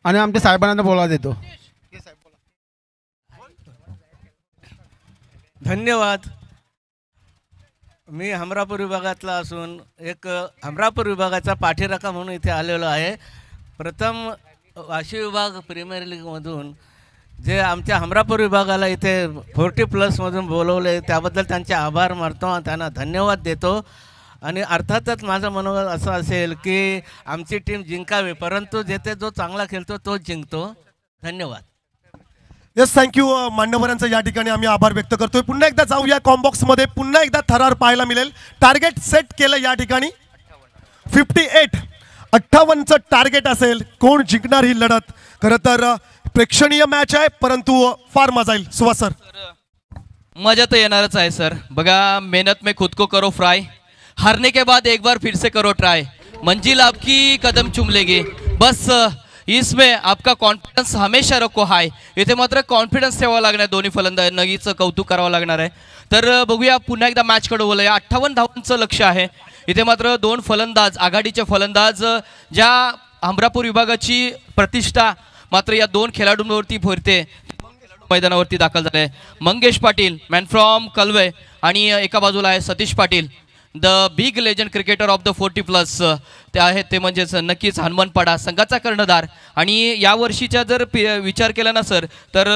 आणि आमच्या साहेबांना बोलावा देतो.
धन्यवाद. मी हमरापूर विभागातला असून एक हमरापूर विभागाचा पाठीराखा म्हणून इथे आलेलो आहे. प्रथम वाशी विभाग प्रीमियर लीगमधून जे आमच्या हमरापूर विभागाला इथे 40+मधून बोलवले त्याबद्दल त्यांचे आभार मानतो आणि त्यांना धन्यवाद देतो. आणि अर्थातच माझं मनोगत असं असेल की आमची टीम जिंकावी, परंतु जेथे जो चांगला खेळतो तोच जिंकतो. धन्यवाद.
Yes, thank you. मान्यवरांचा या ठिकाणी आम्ही आभार व्यक्त करतोय. पुन्हा एकदा जाऊया कॉम्बॉक्समध्ये. पुन्हा एकदा थरार पाहायला मिळेल. टार्गेट सेट केलं या ठिकाणी 58चं टार्गेट असेल. कोण जिंकणार ही लढत? खरं तर प्रेक्षणीय मॅच आहे, परंतु फार मजा येईल. सुहास सर,
मजा तो येणारच आहे सर. बघा, मेहनत में खुद को करो फ्राई, हारने के बाद एक बार फिर से करो ट्राई, मंजिल आपकी कदम चूम लेगी, बस इसमें आपका कॉन्फिडन्स हमेशा रखो हाय. इथे मात्र कॉन्फिडन्स ठेवावा लागणार, दोन्ही फलंदाज नगीचं कौतुक करावं लागणार आहे. तर बघूया, पुन्हा एकदा मॅचकडे बोलूया. 58 धावांचं लक्ष आहे. इथे मात्र दोन फलंदाज, आघाडीचे फलंदाज, ज्या हमरापूर विभागाची प्रतिष्ठा मात्र या दोन खेळाडूंवरती फिरते, मैदानावरती दाखल झाले. मंगेश पाटील मॅन फ्रॉम कलवे आणि एका बाजूला आहे Satish Patil, the big legend cricketer of the 40+. ते आहेत ते म्हणजेच नक्कीच हनुमानपाडा संघाचा कर्णधार. आणि या वर्षीचा जर विचार केला ना सर, तर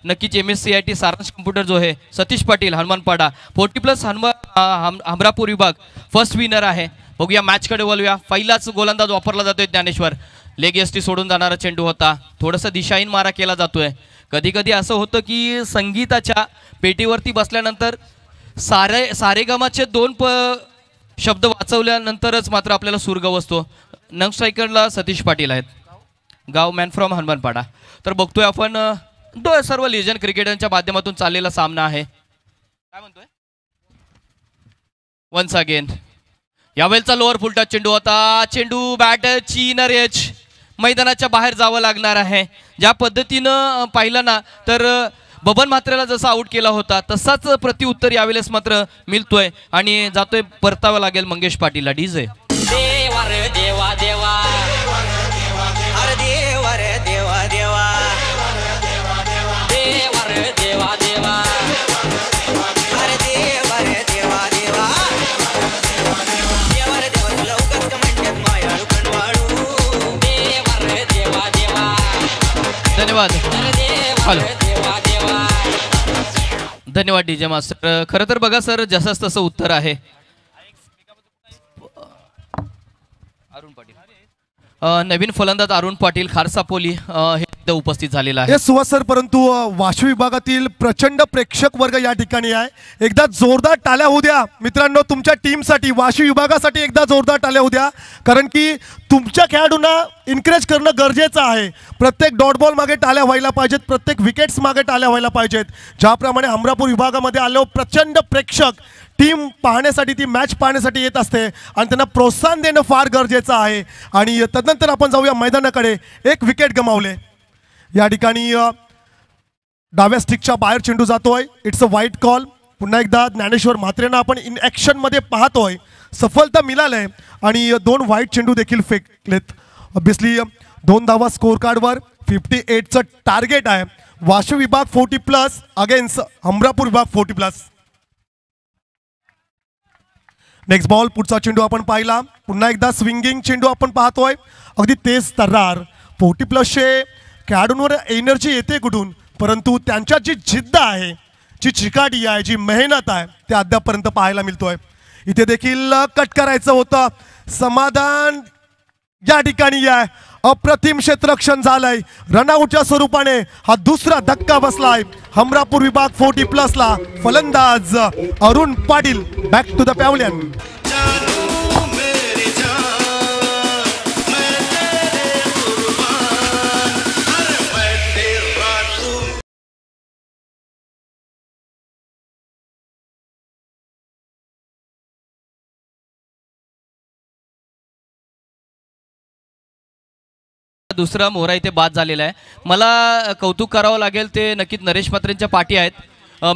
नक्कीच MSCIT सारांश कम्प्युटर जो आहे सतीश पाटील हनुमानपाडा 40+ हमरापूर विभाग फर्स्ट विनर आहे. बघूया मॅचकडे बोलूया. पहिलाच गोलंदाज वापरला जातोय ज्ञानेश्वर. लेग एसटी सोडून जाणारा चेंडू होता. थोडंसं दिशाहीन मारा केला जातोय. कधी कधी असं होतं की संगीताच्या पेटीवरती बसल्यानंतर सारेगमाचे 2 शब्द वाचवल्यानंतरच मात्र आपल्याला सूर गवसतो. नंग स्ट्रायकरला सतीश पाटील आहेत, गाव मॅन फ्रॉम हनुमानपाडा. तर बघतोय आपण सर्व लेजंड क्रिकेटरच्या माध्यमातून चाललेला सामना आहे. काय म्हणतोय? वन्स अगेन यावेळेचा लोअर फुलटा चेंडू होता. चेंडू बॅट चीनर एज मैदानाच्या बाहेर जावं लागणार आहे. ज्या पद्धतीनं पाहिलं ना, तर बबन म्हात्रेला जसा आउट केला होता तसाच प्रतिउत्तर यावेळेस मात्र मिळतोय आणि जातोय परतावं लागेल मंगेश पाटीलला. डीजे
देवा रे देवा देवा, अरे देवा रे देवा देवा, देवा रे देवा देवा, अरे देवा रे देवा देवा, देवा रे देवा तुला उगाच म्हणतात मायाळू कणवाळू, देवा रे देवा देवा.
धन्यवाद. हॅलो,
देवा देवा.
धन्यवाद डीजे मास्टर. खरं तर बघा सर, जसंच तसं उत्तर आहे. अरुण पाटील, नवीन फलंदाज अरुण पाटील खारसापोली हे उपस्थित झालेला आहे.
हे सुहास सर, परंतु वाशी विभागातील प्रचंड प्रेक्षक वर्ग या ठिकाणी आहे. एकदा जोरदार टाळ्या होऊ द्या मित्रांनो तुमच्या टीमसाठी, वाशी विभागासाठी एकदा जोरदार टाळ्या होऊ द्या, कारण की तुमच्या खेळाडूंना इन्करेज करणं गरजेचं आहे. प्रत्येक डॉट बॉल मागे टाळ्या व्हायला पाहिजेत, प्रत्येक विकेट्स मागे टाळ्या व्हायला पाहिजेत. ज्याप्रमाणे हमरापूर विभागामध्ये आलो प्रचंड प्रेक्षक टीम पाहण्यासाठी, ती मॅच पाहण्यासाठी येत असते आणि त्यांना प्रोत्साहन देणं फार गरजेचं आहे. आणि तदनंतर आपण जाऊया मैदानाकडे. एक विकेट गमावले या ठिकाणी. डाव्या स्टिकच्या बाहेर चेंडू जातोय. इट्स अ वाईट कॉल. पुन्हा एकदा ज्ञानेश्वर म्हात्रेंना आपण इन ॲक्शनमध्ये पाहतोय. सफलता मिळालंय आणि 2 वाईट चेंडू देखील फेकलेत. ऑब्विसली 2 धावा स्कोर कार्डवर. 58चं टार्गेट आहे. वाशी विभाग 40+ अगेन्स्ट हमरापूर विभाग 40+. Next ball. पुढचा चेंडू आपण पाहिला. पुन्हा एकदा स्विंगिंग चेंडू आपण पाहतोय. अगदी तेज तर्रार. 40+चे खेळाडूंवर एनर्जी येते कुठून, परंतु त्यांच्यात जी जिद्द आहे, जी चिकाटी आहे, जी मेहनत आहे, ते अद्यापर्यंत पाहायला मिळतोय. इथे देखील कट करायचं होतं. समाधान या ठिकाणी आहे. अप्रतिम क्षेत्ररक्षण झालंय. रनआउटच्या स्वरूपाने हा दुसरा धक्का बसलाय हमरापूर विभाग 40+ ला. फलंदाज Arun Patil back to the pavilion.
दुसरा मोहरा इथे बाद झालेला आहे. मला कौतुक करावं लागेल ते नक्कीच नरेश म्हात्रेंच्या पाठी आहेत.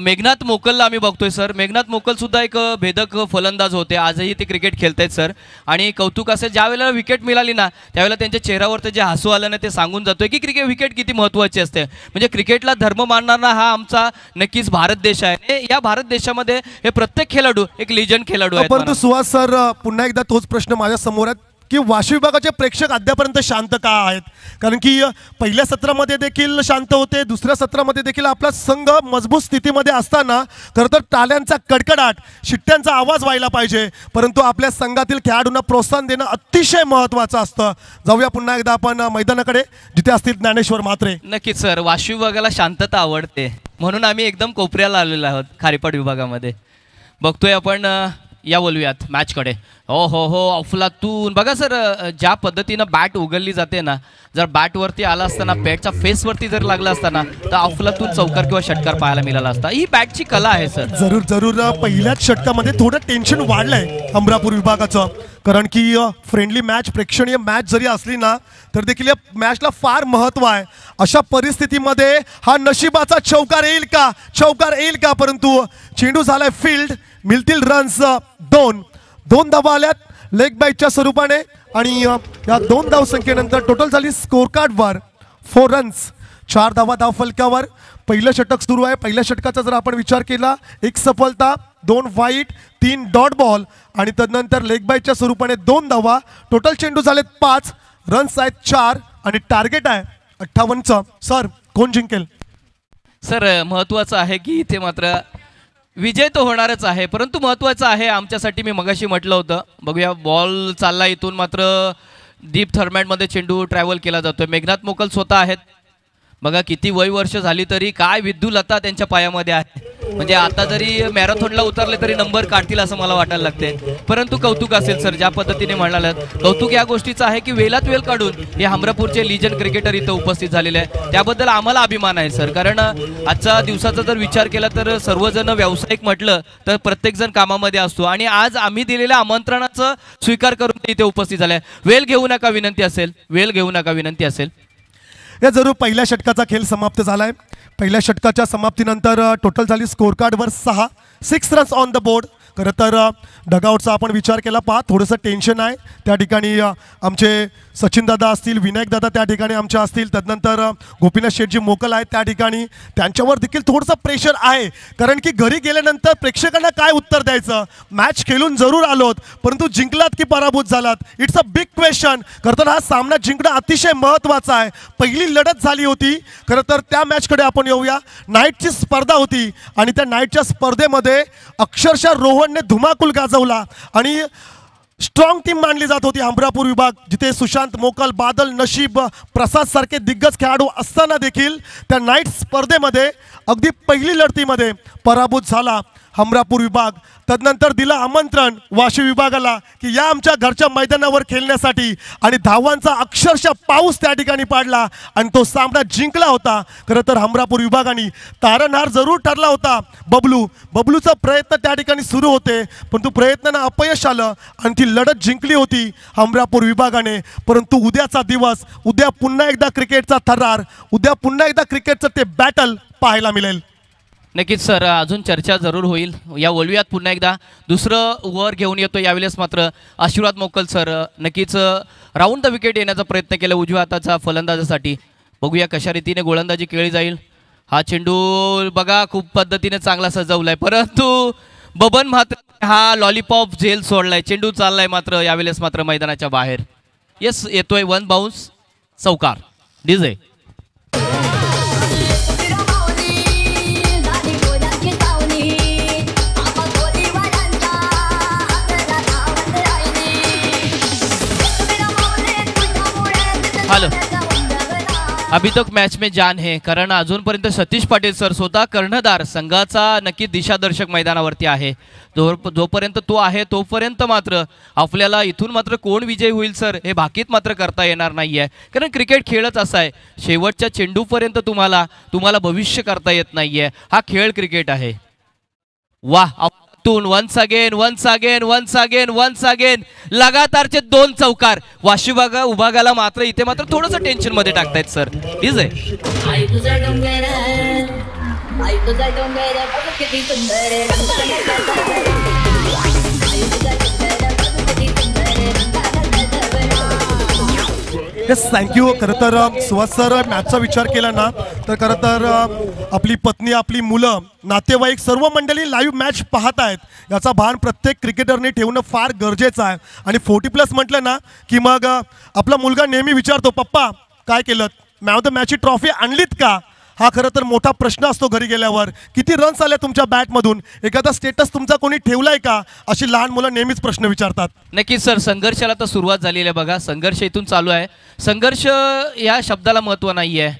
मेघनाथ मोकलला आम्ही बघतोय सर. मेघनाथ मोकल सुद्धा एक भेदक फलंदाज होते. आजही ते क्रिकेट खेळतायत सर. आणि कौतुक असेल ज्या वेळेला विकेट मिळाली ना त्यावेळेला त्यांच्या चेहऱ्यावर जे हसू आलं ना ते सांगून जातोय की विकेट किती महत्त्वाची असते. म्हणजे क्रिकेटला धर्म मानणारा हा आमचा नक्कीच भारत देश आहे. या भारत देशामध्ये हे प्रत्येक खेळाडू एक लिजंड खेळाडू आहे.
परंतु सुहास सर पुन्हा एकदा तोच प्रश्न माझ्या समोर आहे की वाशी विभागाचे प्रेक्षक अद्यापर्यंत शांत का आहेत? कारण की पहिल्या सत्रामध्ये देखील शांत होते, दुसऱ्या सत्रामध्ये देखील आपला संघ मजबूत स्थितीमध्ये असताना खरं तर टाळ्यांचा कडकडाट, शिट्ट्यांचा आवाज व्हायला पाहिजे, परंतु आपल्या संघातील खेळाडूंना प्रोत्साहन देणं अतिशय महत्त्वाचं असतं. जाऊया पुन्हा एकदा आपण मैदानाकडे जिथे असतील ज्ञानेश्वर म्हात्रे.
नक्कीच सर. वाशी विभागाला शांतता आवडते म्हणून आम्ही एकदम कोपऱ्याला आलेलो आहोत खारीपाट विभागामध्ये. बघतोय आपण या बोलूयात मॅचकडे. हो हो हो अफलातून बघा सर ज्या पद्धतीनं बॅट उघडली जाते ना, जर बॅटवरती आला असताना बॅटच्या फेसवरती जर लागला असताना तर अफलातून चौकार किंवा षटकार पाहायला मिळाला असता. ही बॅटची कला आहे सर.
जरूर जरूर. पहिल्याच षटकामध्ये थोडं टेन्शन वाढलंय हमरापूर विभागाचं, कारण की फ्रेंडली मॅच, प्रेक्षणीय मॅच जरी असली ना तर देखील या मॅचला फार महत्त्व आहे. अशा परिस्थितीमध्ये हा नशिबाचा चौकार येईल का? चौकार येईल का? परंतु चेंडू झालाय फील्ड. मिळतील रन्स 2 धावा आल्यात लेग बाईटच्या स्वरूपाने आणि या 2 धावसंख्येनंतर टोटल झाली स्कोर कार्डवर 4 रन्स, 4 धावा धाव फलकावर. पहिलं षटक सुरू आहे. पहिल्या षटकाचा जर आपण विचार केला 1 सफलता, 2 वाईट, 3 डॉट बॉल आणि तदनंतर लेग बाईटच्या स्वरूपाने 2 धावा. टोटल चेंडू झालेत 5, रन्स आहेत 4 आणि टार्गेट आहे 58चं. सर कोण जिंकेल?
सर महत्त्वाचं आहे की इथे मात्र विजय तो होणारच आहे, परंतु महत्त्वाचं आहे आमच्यासाठी, मी मगाशी म्हटलं होतं. बघूया बॉल चालला इथून मात्र डीप थर्मॅटमध्ये चेंडू ट्रॅव्हल केला जातोय. मेघनाथ मोकल स्वतः आहेत. बघा किती वर्ष झाली तरी काय विद्युलता त्यांच्या पायामध्ये आहे. म्हणजे आता जरी मॅरेथॉनला उतरले तरी नंबर काढतील असं मला वाटायला लागते. परंतु कौतुक असेल सर ज्या पद्धतीने म्हणालात. कौतुक या गोष्टीचं आहे की वेळात वेळ काढून हे हमरापूरचे लिजंड क्रिकेटर इथं उपस्थित झालेले आहे. त्याबद्दल आम्हाला अभिमान आहे सर. कारण आजचा दिवसाचा जर विचार केला तर सर्वजण व्यावसायिक म्हटलं तर प्रत्येकजण कामामध्ये असतो आणि आज आम्ही दिलेल्या आमंत्रणाचं स्वीकार करून ते इथे उपस्थित झाले. वेळ घेऊ नका विनंती असेल, वेळ घेऊ नका विनंती असेल.
या जरूर पहिल्या षटकाचा खेळ समाप्त झालाय. पहिल्या षटकाच्या समाप्तीनंतर टोटल झाली स्कोर कार्डवर 6 रन्स ऑन द बोर्ड. खरं तर डगआउटचा आपण विचार केला पहा थोडंसं टेन्शन आहे त्या ठिकाणी. आमचे सचिन दादा असतील, विनायक दादा त्या ठिकाणी आमचे असतील, तदनंतर गोपीनाथ शेठजी मोकल आहेत त्या ठिकाणी. त्यांच्यावर देखील थोडंसं प्रेशर आहे, कारण की घरी गेल्यानंतर प्रेक्षकांना काय उत्तर द्यायचं. मॅच खेळून जरूर आलोत परंतु जिंकलात की पराभूत झालात, इट्स अ बिग क्वेश्चन. खरं तर हा सामना जिंकणं अतिशय महत्त्वाचा आहे. पहिली लढत झाली होती. खरं तर त्या मॅचकडे आपण येऊया. नाईटची स्पर्धा होती आणि त्या नाईटच्या स्पर्धेमध्ये अक्षरशः रोहनने धुमाकूल गाजवला आणि स्ट्रॉंग टीम मानली जात होती हमरापूर विभाग, जिथे सुशांत मोकल, बादल, नशीब, प्रसाद सारखे दिग्गज खेळाडू असताना देखील त्या नाईट स्पर्धेमध्ये अगदी पहिली लढतीमध्ये पराभूत झाला हमरापूर विभाग. तदनंतर दिलं आमंत्रण वाशी विभागाला की या आमच्या घरच्या मैदानावर खेळण्यासाठी आणि धावांचा अक्षरशः पाऊस त्या ठिकाणी पाडला आणि तो सामना जिंकला होता. खरं तर हमरापूर विभागाने तारणहार जरूर ठरला होता. बबलूचा प्रयत्न त्या ठिकाणी सुरू होते परंतु प्रयत्नांना अपयश आलं आणि ती लढत जिंकली होती हमरापूर विभागाने. परंतु उद्याचा दिवस, उद्या पुन्हा एकदा क्रिकेटचा थरार, उद्या पुन्हा एकदा क्रिकेटचं ते बॅटल पाहायला मिळेल.
नक्कीच सर. अजून चर्चा जरूर होईल. या बोलूयात पुन्हा एकदा. दुसरं ओव्हर घेऊन येतो यावेळेस मात्र आशीर्वाद मोकल सर नक्कीच राऊंड द विकेट येण्याचा प्रयत्न केला उजव्या हाताचा फलंदाजासाठी. बघूया कशा रीतीने गोलंदाजी केली जाईल. हा चेंडू बघा खूप पद्धतीने चांगला सजवलाय, परंतु बबन मात्र हा लॉलीपॉप झेल सोडलाय. चेंडू चाललाय मात्र यावेळेस मात्र मैदानाच्या बाहेर. येस येतोय 1 बाउन्स, चौकार. डीजे हा अभी तक मॅच में जान है, कारण अजूनपर्यंत सतीश पाटील सर स्वतः कर्णधार संघाचा नक्की दिशादर्शक मैदानावरती आहे. जोपर्यंत तो आहे तोपर्यंत मात्र आपल्याला इथून मात्र कोण विजयी होईल सर हे भाकीत मात्र करता येणार नाही आहे. कारण क्रिकेट खेळच असा आहे, शेवटच्या चेंडूपर्यंत तुम्हाला भविष्य करता येत नाही आहे. हा खेळ क्रिकेट आहे. वाह, वन्स अगेन लगातारचे 2 चौकार वाशी विभागाला मात्र इथे मात्र थोडंसं टेन्शन मध्ये टाकतायत सर. इज आहे
आई तुझा डोंगर बघ किती सुंदर
येस, थँक्यू. खरं तर सुहास सर मॅचचा विचार केला ना तर खरं तर आपली पत्नी, आपली मुलं, नातेवाईक सर्व मंडळी लाईव्ह मॅच पाहत आहेत याचा भान प्रत्येक क्रिकेटरने ठेवणं फार गरजेचं आहे. आणि 40+ म्हटलं ना की मग आपला मुलगा नेहमी विचारतो, पप्पा काय केलं, मॅन ऑफ द मॅचची ट्रॉफी आणलीत का? हा खरं तर मोठा प्रश्न असतो घरी गेल्यावर. किती रन्स आले तुमच्या बॅटमधून, एखादा स्टेटस तुमचा कोणी ठेवलाय का, अशी लहान मुलं नेहमीच प्रश्न विचारतात.
नक्कीच सर, संघर्षाला तर सुरुवात झालेली आहे बघा. संघर्ष इथून चालू आहे. संघर्ष या शब्दाला महत्त्व नाही आहे,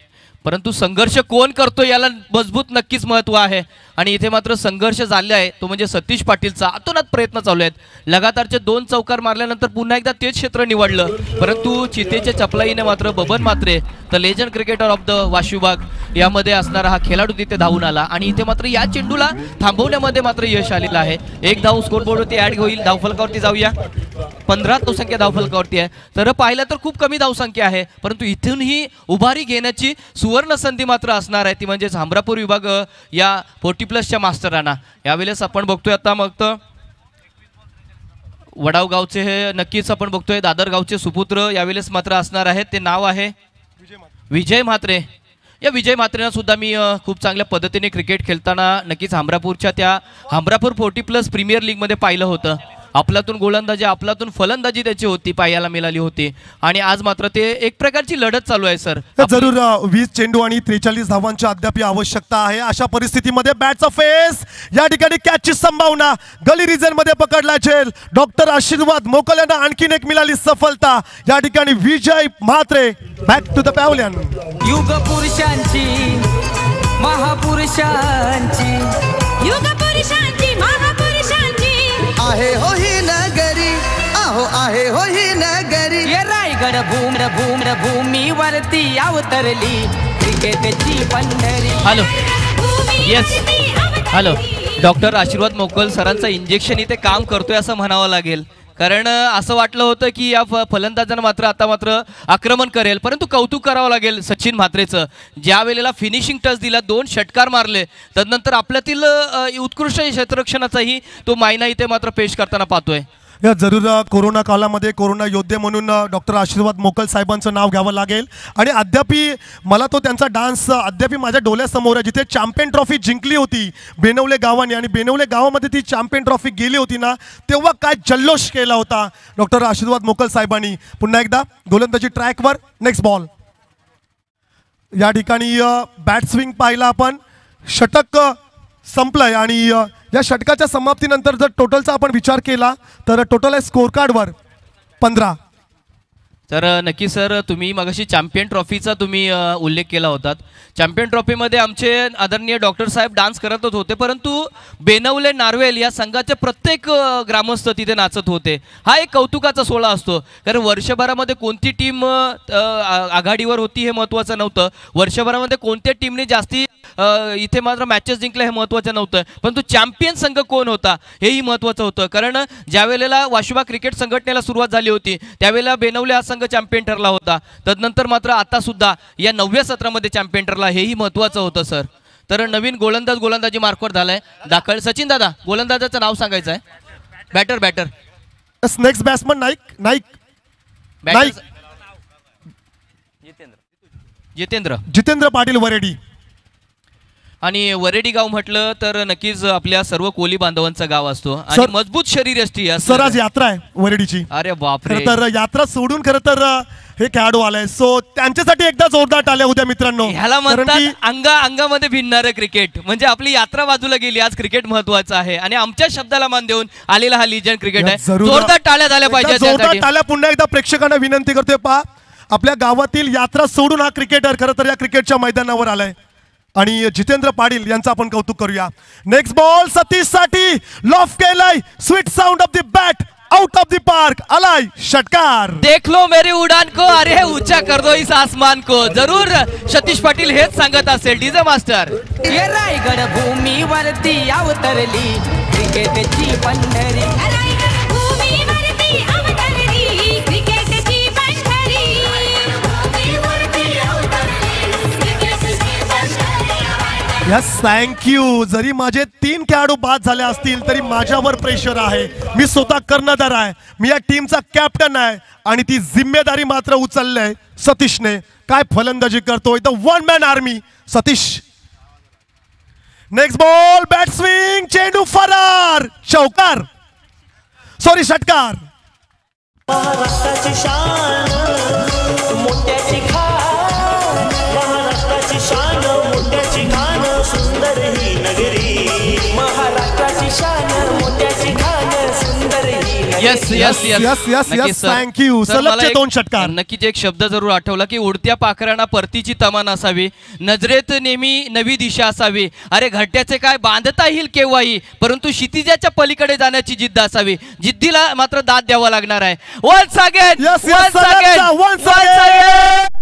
परंतु संघर्ष कोण करतो याला मजबूत नक्कीच महत्त्व आहे. आणि इथे मात्र संघर्ष झाले आहे तो म्हणजे सतीश पाटीलचा अतोनात प्रयत्न चालू आहेत. लगातारचे 2 चौकार मारल्यानंतर पुन्हा एकदा तेच क्षेत्र निवडलं, परंतु चितेच्या चपलाईने मात्र Baban Mhatre the legend cricketer of the Vashi विभाग यामध्ये असणारा हा खेळाडू तिथे धावून आला. आणि इथे मात्र या चेंडूला थांबवण्यामध्ये मात्र यश आलेलं आहे. 1 धाव स्कोरबोर्डवरती ॲड होईल. धावफलकावरती जाऊया. 15 धावसंख्या धावफलकावरती आहे. तर पाहिलं तर खूप कमी धावसंख्या आहे, परंतु इथूनही उभारी घेण्याची सुवर्ण संधी मात्र असणार आहे. ती म्हणजेच हमरापूर विभाग या 40+ मास्टरांना. यावेळेस आपण बघतोय आता मग वडाव गावचे हे नक्कीच आपण बघतोय दादर गावचे सुपुत्र यावेळेस मात्र असणार आहेत. ते नाव आहे विजय म्हात्रे. या विजय म्हात्रेंना सुद्धा मी खूप चांगल्या पद्धतीने क्रिकेट खेळताना नक्कीच हमरापूर 40+ प्रीमियर लीगमध्ये पाहिलं होतं. आपल्यातून गोलंदाजी, आपल्यातून फलंदाजी त्याची होती, पाहायला मिळाली होती. आणि आज मात्र ते एक प्रकारची लढत चालू आहे सर.
जरूर 20 चेंडू आणि 43 धावांची अद्याप आवश्यकता आहे. अशा परिस्थितीमध्ये बॅटचा फेस, या ठिकाणी कॅचची संभावना, गली रिजन मध्ये पकडला झेल. डॉक्टर आशीर्वाद मोकल यांना आणखीन एक मिळाली सफलता. या ठिकाणी Vijay Mhatre back to the pavilion.
युग पुरुषांची महापुरुषांची आहे हो ही नगरी, आहो आहे हो ही नगरी. ये रायगड भूमीवरती अवतरली क्रिकेटची Pandhari.
Hello, yes, hello. Doctor आशीर्वाद मोकल सरांचं इंजेक्शन इथे काम करतोय असं म्हणावं लागेल. कारण असं वाटलं होतं की या फलंदाजांना मात्र आता मात्र आक्रमण करेल, परंतु कौतुक करावं लागेल सचिन म्हात्रेचं. ज्या वेळेला फिनिशिंग टच दिला, 2 षटकार मारले, तदनंतर आपल्यातील उत्कृष्ट क्षेत्ररक्षणाचाही तो मायना इथे मात्र पेश करताना पाहतोय.
या जरूर कोरोना काळामध्ये कोरोना योद्धे म्हणून डॉक्टर आशीर्वाद मोकल साहेबांचं नाव घ्यावं लागेल. आणि अद्यापी मला तो त्यांचा डान्स अद्यापी माझ्या डोळ्यासमोर आहे. जिथे चॅम्पियन ट्रॉफी जिंकली होती बेनवले गावाने, आणि बेनवले गावामध्ये ती चॅम्पियन ट्रॉफी गेली होती ना, तेव्हा काय जल्लोष केला होता डॉक्टर आशीर्वाद मोकल साहेबांनी. पुन्हा एकदा गोलंदाजी ट्रॅकवर. Next ball. या ठिकाणी बॅट स्विंग पाहिला आपण, षटक संपलंय. आणि या षटकाच्या समाप्तीनंतर जर टोटलचा आपण विचार केला तर टोटल आहे स्कोर कार्डवर 15.
तर नक्की सर, तुम्ही मगाशी चॅम्पियन ट्रॉफीचा तुम्ही उल्लेख केला होता. चॅम्पियन ट्रॉफीमध्ये आमचे आदरणीय डॉक्टर साहेब डान्स करतच होते, परंतु बेनवले नार्वेल या संघाचे प्रत्येक ग्रामस्थ तिथे नाचत होते. हा एक कौतुकाचा सोहळा असतो, कारण वर्षभरामध्ये कोणती टीम आघाडीवर होती हे महत्त्वाचं नव्हतं, वर्षभरामध्ये कोणत्या टीमने जास्ती इथे मात्र मॅचेस जिंकल्या हे महत्त्वाचं नव्हतं, परंतु चॅम्पियन संघ कोण होता हेही महत्त्वाचं होतं. कारण ज्या वेळेला वाशिबा क्रिकेट संघटनेला सुरुवात झाली होती त्यावेळेला बेनवले हा संघ चॅम्पियन ठरला होता. तदनंतर मात्र आता सुद्धा या 9व्या सत्रामध्ये चॅम्पियन ठरला, हेही महत्त्वाचं होतं सर. तर नवीन गोलंदाजी मार्कवर झालाय दाखल. सचिन दादा, गोलंदाजाचं नाव सांगायचं आहे. Batter
next batsman Naik Jitendra Patil Varedi.
आणि वरेडी गाव म्हटलं तर नक्कीच आपल्या सर्व कोली बांधवांचं गाव असतो आणि मजबूत शरीरयष्टी
सर. आज यात्रा आहे वरेडीची.
अरे बापरे.
खरं तर यात्रा सोडून खरं तर हे खेळाडू आलाय, सो त्यांच्यासाठी एकदा जोरदार टाळ्या उद्या मित्रांनो.
ह्याला म्हणतात अंगामध्ये भिनणारं क्रिकेट. म्हणजे आपली यात्रा बाजूला गेली, आज क्रिकेट महत्वाचं आहे आणि आमच्या शब्दाला मान देऊन आलेला हा लिजंड क्रिकेट आहे. जोरदार टाळ्या झाल्या पाहिजे.
जोरदार टाळ्या पुन्हा एकदा प्रेक्षकांना विनंती करतोय. पहा आपल्या गावातील यात्रा सोडून हा क्रिकेटर खरं तर या क्रिकेटच्या मैदानावर आलाय आणि जितेंद्र पाटील यांचं आपण कौतुक करूया. नेक्स्ट बॉल सतीश साठी लॉफ केलाय, sweet sound of the bat, out of the park, आलाय षटकार.
देख लो मेरी उडान को, अरे ऊंचा कर दो इस आसमान को. जरूर सतीश पाटील हेच सांगत असेल. DJ master.
ये रायगड भूमीवरती अवतरली क्रिकेटची पंढरी.
Yes thank you. जरी माझे 3 खेळाडू बाद झाले असतील तरी माझ्यावर प्रेशर आहे. मी स्वतः कर्णधार आहे, मी या टीमचा कॅप्टन आहे आणि ती जिम्मेदारी मात्र उचलली सतीशने. काय फलंदाजी करतोय the one man army Satish. Next ball bat swing, चेंडू फरार, चौकार सॉरी षटकार.
महाराष्ट्राची शान मोठ्याची खान, महाराष्ट्राची शान मोठ्याची खान, सुंदर ही नगरी. महाराष्ट्राची शान मोठ्याची खान, सुंदर ही नगरी.
Yes yes yes
yes yes
नक्कीच
यस
सर.
थँक्यू.
सर,
सलगचे
मला एक-
2 षटकार.
नक्कीच एक शब्द जरूर आठवला की उडत्या पाखरांना परतीची तमान असावी, नजरेत नेहमी नवी दिशा असावी. अरे घरट्याचे काय बांधता येईल केव्हाही, परंतु क्षितिजाच्या पलीकडे जाण्याची जिद्द असावी. जिद्दीला मात्र दाद द्यावा लागणार आहे. Once again
Yes, yes,
once
सलगचा,
अगेन
once
वन्स अगेन.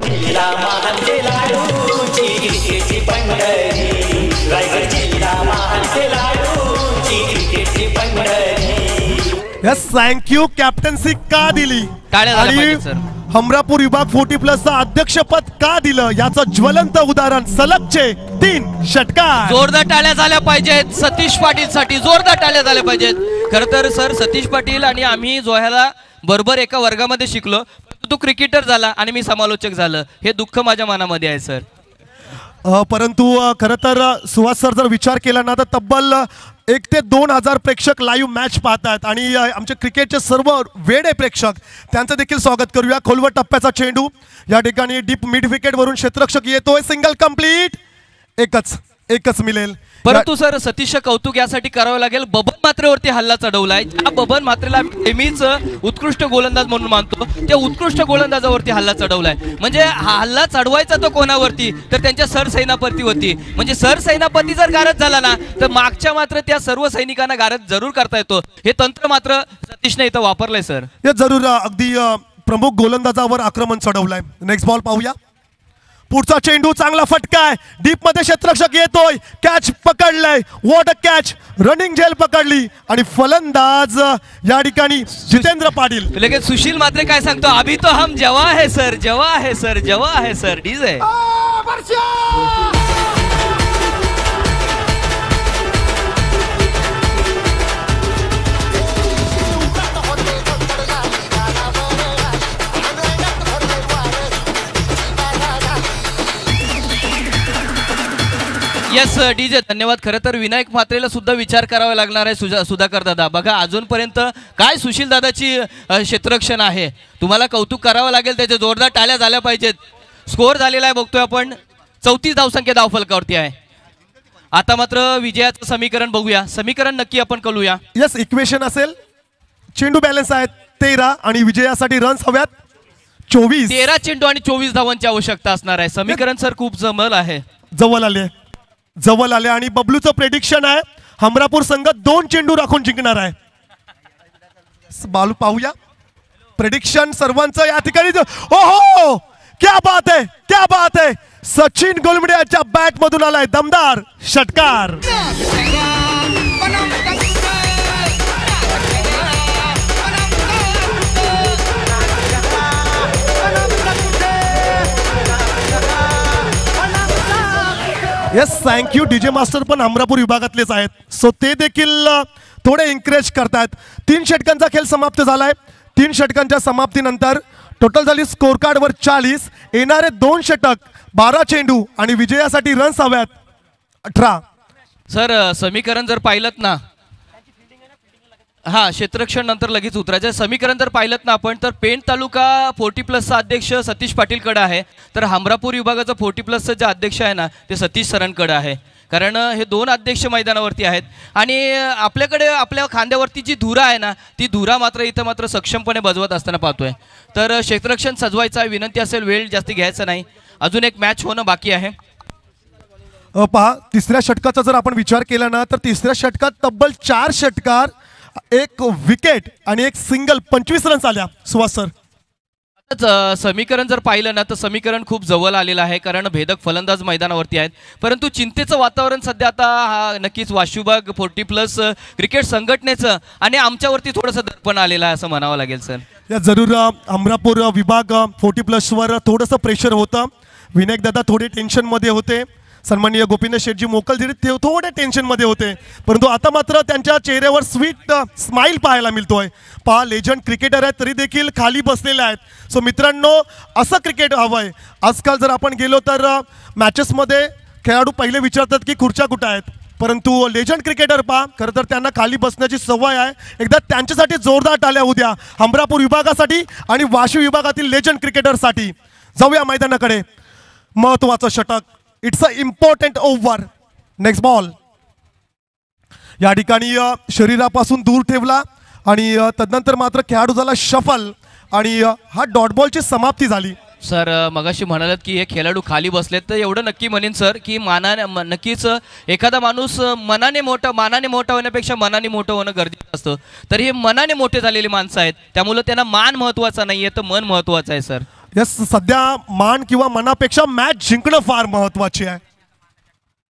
जिल्हा महानचे लाडूची क्रिकेटची पंढरी, रायगड जिल्हा महानचे लाडूची क्रिकेटची पंढरी.
Yes thank you. कॅप्टन्सी का दिली
टाळ्या झाल्या
आणि
पाहिजेत, सर.
हमरापूर विभाग 40+ अध्यक्षपद का दिलं याचं ज्वलंत उदाहरण सलगचे 3 षटकार.
जोरदार टाळ्या झाल्या पाहिजेत सतीश पाटील साठी. जोरदार टाळ्या झाल्या पाहिजेत. खरं तर सर सतीश पाटील आणि आम्ही जोह्याला बरोबर एका वर्गामध्ये शिकलो. तो क्रिकेटर झाला आणि मी समालोचक झालं. हे दुःख माझ्या मनामध्ये आहे सर.
परंतु खरं तर सुहास सर जर विचार केला ना तर तब्बल 1 ते 2 हजार प्रेक्षक लाईव्ह मॅच पाहतात आणि आमचे क्रिकेटचे सर्व वेडे प्रेक्षक त्यांचं देखील स्वागत करूया. खोलवर टप्प्याचा चेंडू या ठिकाणी डीप मिड विकेटवरून क्षेत्ररक्षक येतोय. Single complete. एकच मिळेल.
परंतु सर सतीश कौतुक यासाठी करावं लागेल. बबन मात्रेवरती हल्ला चढवलाय. ज्या बबन मात्रेला नेहमीच उत्कृष्ट गोलंदाज म्हणून मानतो, त्या उत्कृष्ट गोलंदाजावरती हल्ला चढवलाय. म्हणजे हा हल्ला चढवायचा तो कोणावरती, तर त्यांच्या सरसेनापतीवरती. म्हणजे सरसेनापती जर गारद झाला ना तर मागच्या मात्र त्या सर्व सैनिकांना गारद जरूर करता येतो. हे तंत्र मात्र सतीशने इथं वापरलंय सर.
हे जरूर अगदी प्रमुख गोलंदाजावर आक्रमण चढवलंय. नेक्स्ट बॉल पाहूया. पुढचा चेंडू चांगला फटकाय, डीप मध्ये क्षेत्ररक्षक येतोय, कॅच पकडलाय. What a catch. रनिंग झेल पकडली आणि फलंदाज या ठिकाणी जितेंद्र पाटील.
लगेच सुशील मात्रे काय सांगतो, अभी तो हम जवा है सर, जवा है सर, जवा है सर. डीजे येस डीजे धन्यवाद. खरं तर विनायक म्हात्रेला सुद्धा विचार करावा लागणार आहे. सुधाकर दादा बघा अजूनपर्यंत काय सुशील दादाची क्षेत्ररक्षण आहे. तुम्हाला कौतुक करावं लागेल. त्याचे जोरदार टाळ्या झाल्या पाहिजेत. स्कोअर झालेला आहे बघतोय आपण. 34 धावसंख्या धावफलकावरती आहे. आता मात्र विजयाचं समीकरण बघूया. समीकरण नक्की आपण कळूया.
यस इक्वेशन असेल. चेंडू बॅलन्स आहेत 13 आणि विजयासाठी रन्स हव्यात 24.
13 चेंडू आणि 24 धावांची आवश्यकता असणार आहे. समीकरण सर खूप जमल आहे.
जवळ आले आणि बबलूचं प्रेडिक्शन आहे हमरापूर संघ 2 चेंडू राखून जिंकणार आहे. बालू पाहूया प्रेडिक्शन सर्वांचं या ठिकाणी. ओहो क्या बात है, क्या बात है. सचिन गोलमडे यांच्या बॅट मधून आलाय दमदार षटकार. Yes thank you. डीजे मास्टर पण हमरापूर विभागातलेच आहेत, सो ते देखील थोडे एन्करेज करतात. 3 षटकांचा खेळ समाप्त झालाय. 3 षटकांच्या समाप्तीनंतर टोटल झाली स्कोर कार्डवर 40. येणारे 2 षटक 12 चेंडू आणि विजयासाठी रन्स हव्यात 18.
सर समीकरण जर पाहिलं ना, हा क्षेत्ररक्षण नंतर लगेच उतरायचं. समीकरण जर पाहिलं ना आपण तर पेण तालुका 40+चा अध्यक्ष सतीश पाटीलकडे आहे, तर हमरापूर विभागाचा 40+चा जे अध्यक्ष आहे ना ते सतीश सरांकडे आहे. कारण हे दोन अध्यक्ष मैदानावरती आहेत आणि आपल्याकडे आपल्या खांद्यावरती जी धुरा आहे ना, ती धुरा मात्र इथं मात्र सक्षमपणे बजवत असताना पाहतोय. तर क्षेत्ररक्षण सजवायचा विनंती असेल, वेळ जास्ती घ्यायचा नाही. अजून एक मॅच होणं बाकी आहे.
पहा, तिसऱ्या षटकाचा जर आपण विचार केला ना, तर तिसऱ्या षटकात तब्बल 4 षटकार, 1 विकेट आणि 1 सिंगल, 25 रन्स आल्या. सुहास सर,
समीकरण जर पाहिलं ना, तर समीकरण खूप जवळ आलेलं आहे, कारण भेदक फलंदाज मैदानावरती आहेत. परंतु चिंतेचं वातावरण सध्या आता हा नक्कीच वाशुबाग 40+ क्रिकेट संघटनेचं आणि आमच्यावरती थोडंसं दडपण आलेलं आहे असं म्हणावं लागेल सर.
या जरूर अमरापूर विभाग 40+वर थोडंसं प्रेशर होतं. विनायक दादा थोडे टेन्शनमध्ये होते, सन्माननीय गोपीनाथ शेठजी मोकलझिरी ते थोडे टेन्शनमध्ये होते, परंतु आता मात्र त्यांच्या चेहऱ्यावर स्वीट स्माइल पाहायला मिळतोय. पहा, लेजंड क्रिकेटर आहेत तरी देखील खाली बसलेले आहेत. सो मित्रांनो, असं क्रिकेट हवं आहे. आजकाल जर आपण गेलो तर मॅचेसमध्ये खेळाडू पहिले विचारतात की खुर्च्या कुठं आहेत, परंतु लेजंड क्रिकेटर पहा, खरं तर त्यांना खाली बसण्याची सवय आहे. एकदा त्यांच्यासाठी जोरदार टाळ्या उद्या अमरापूर विभागासाठी आणि वाशी विभागातील लेजंड क्रिकेटरसाठी. जाऊया मैदानाकडे. महत्त्वाचं षटक, it's a important over. Next ball या ठिकाणी शरीरापासून दूर ठेवला आणि तदनंतर मात्र खेळाडू झाला शफल आणि हा डॉट बॉलची समाप्ती झाली.
सर मगाशी म्हणालात की हे खेळाडू खाली बसलेत, तर एवढं नक्की म्हणेन सर की नक्कीच एखादा माणूस मानाने मोठं होण्यापेक्षा मनाने मोठं होणं गरजेचं असतं. तर हे मनाने मोठे झालेली माणसं आहेत, त्यामुळे त्यांना मान महत्त्वाचा नाही आहे, तर मन महत्त्वाचं आहे सर.
यस, सध्या मान किंवा मनापेक्षा मॅच जिंकणं फार महत्त्वाचे आहे.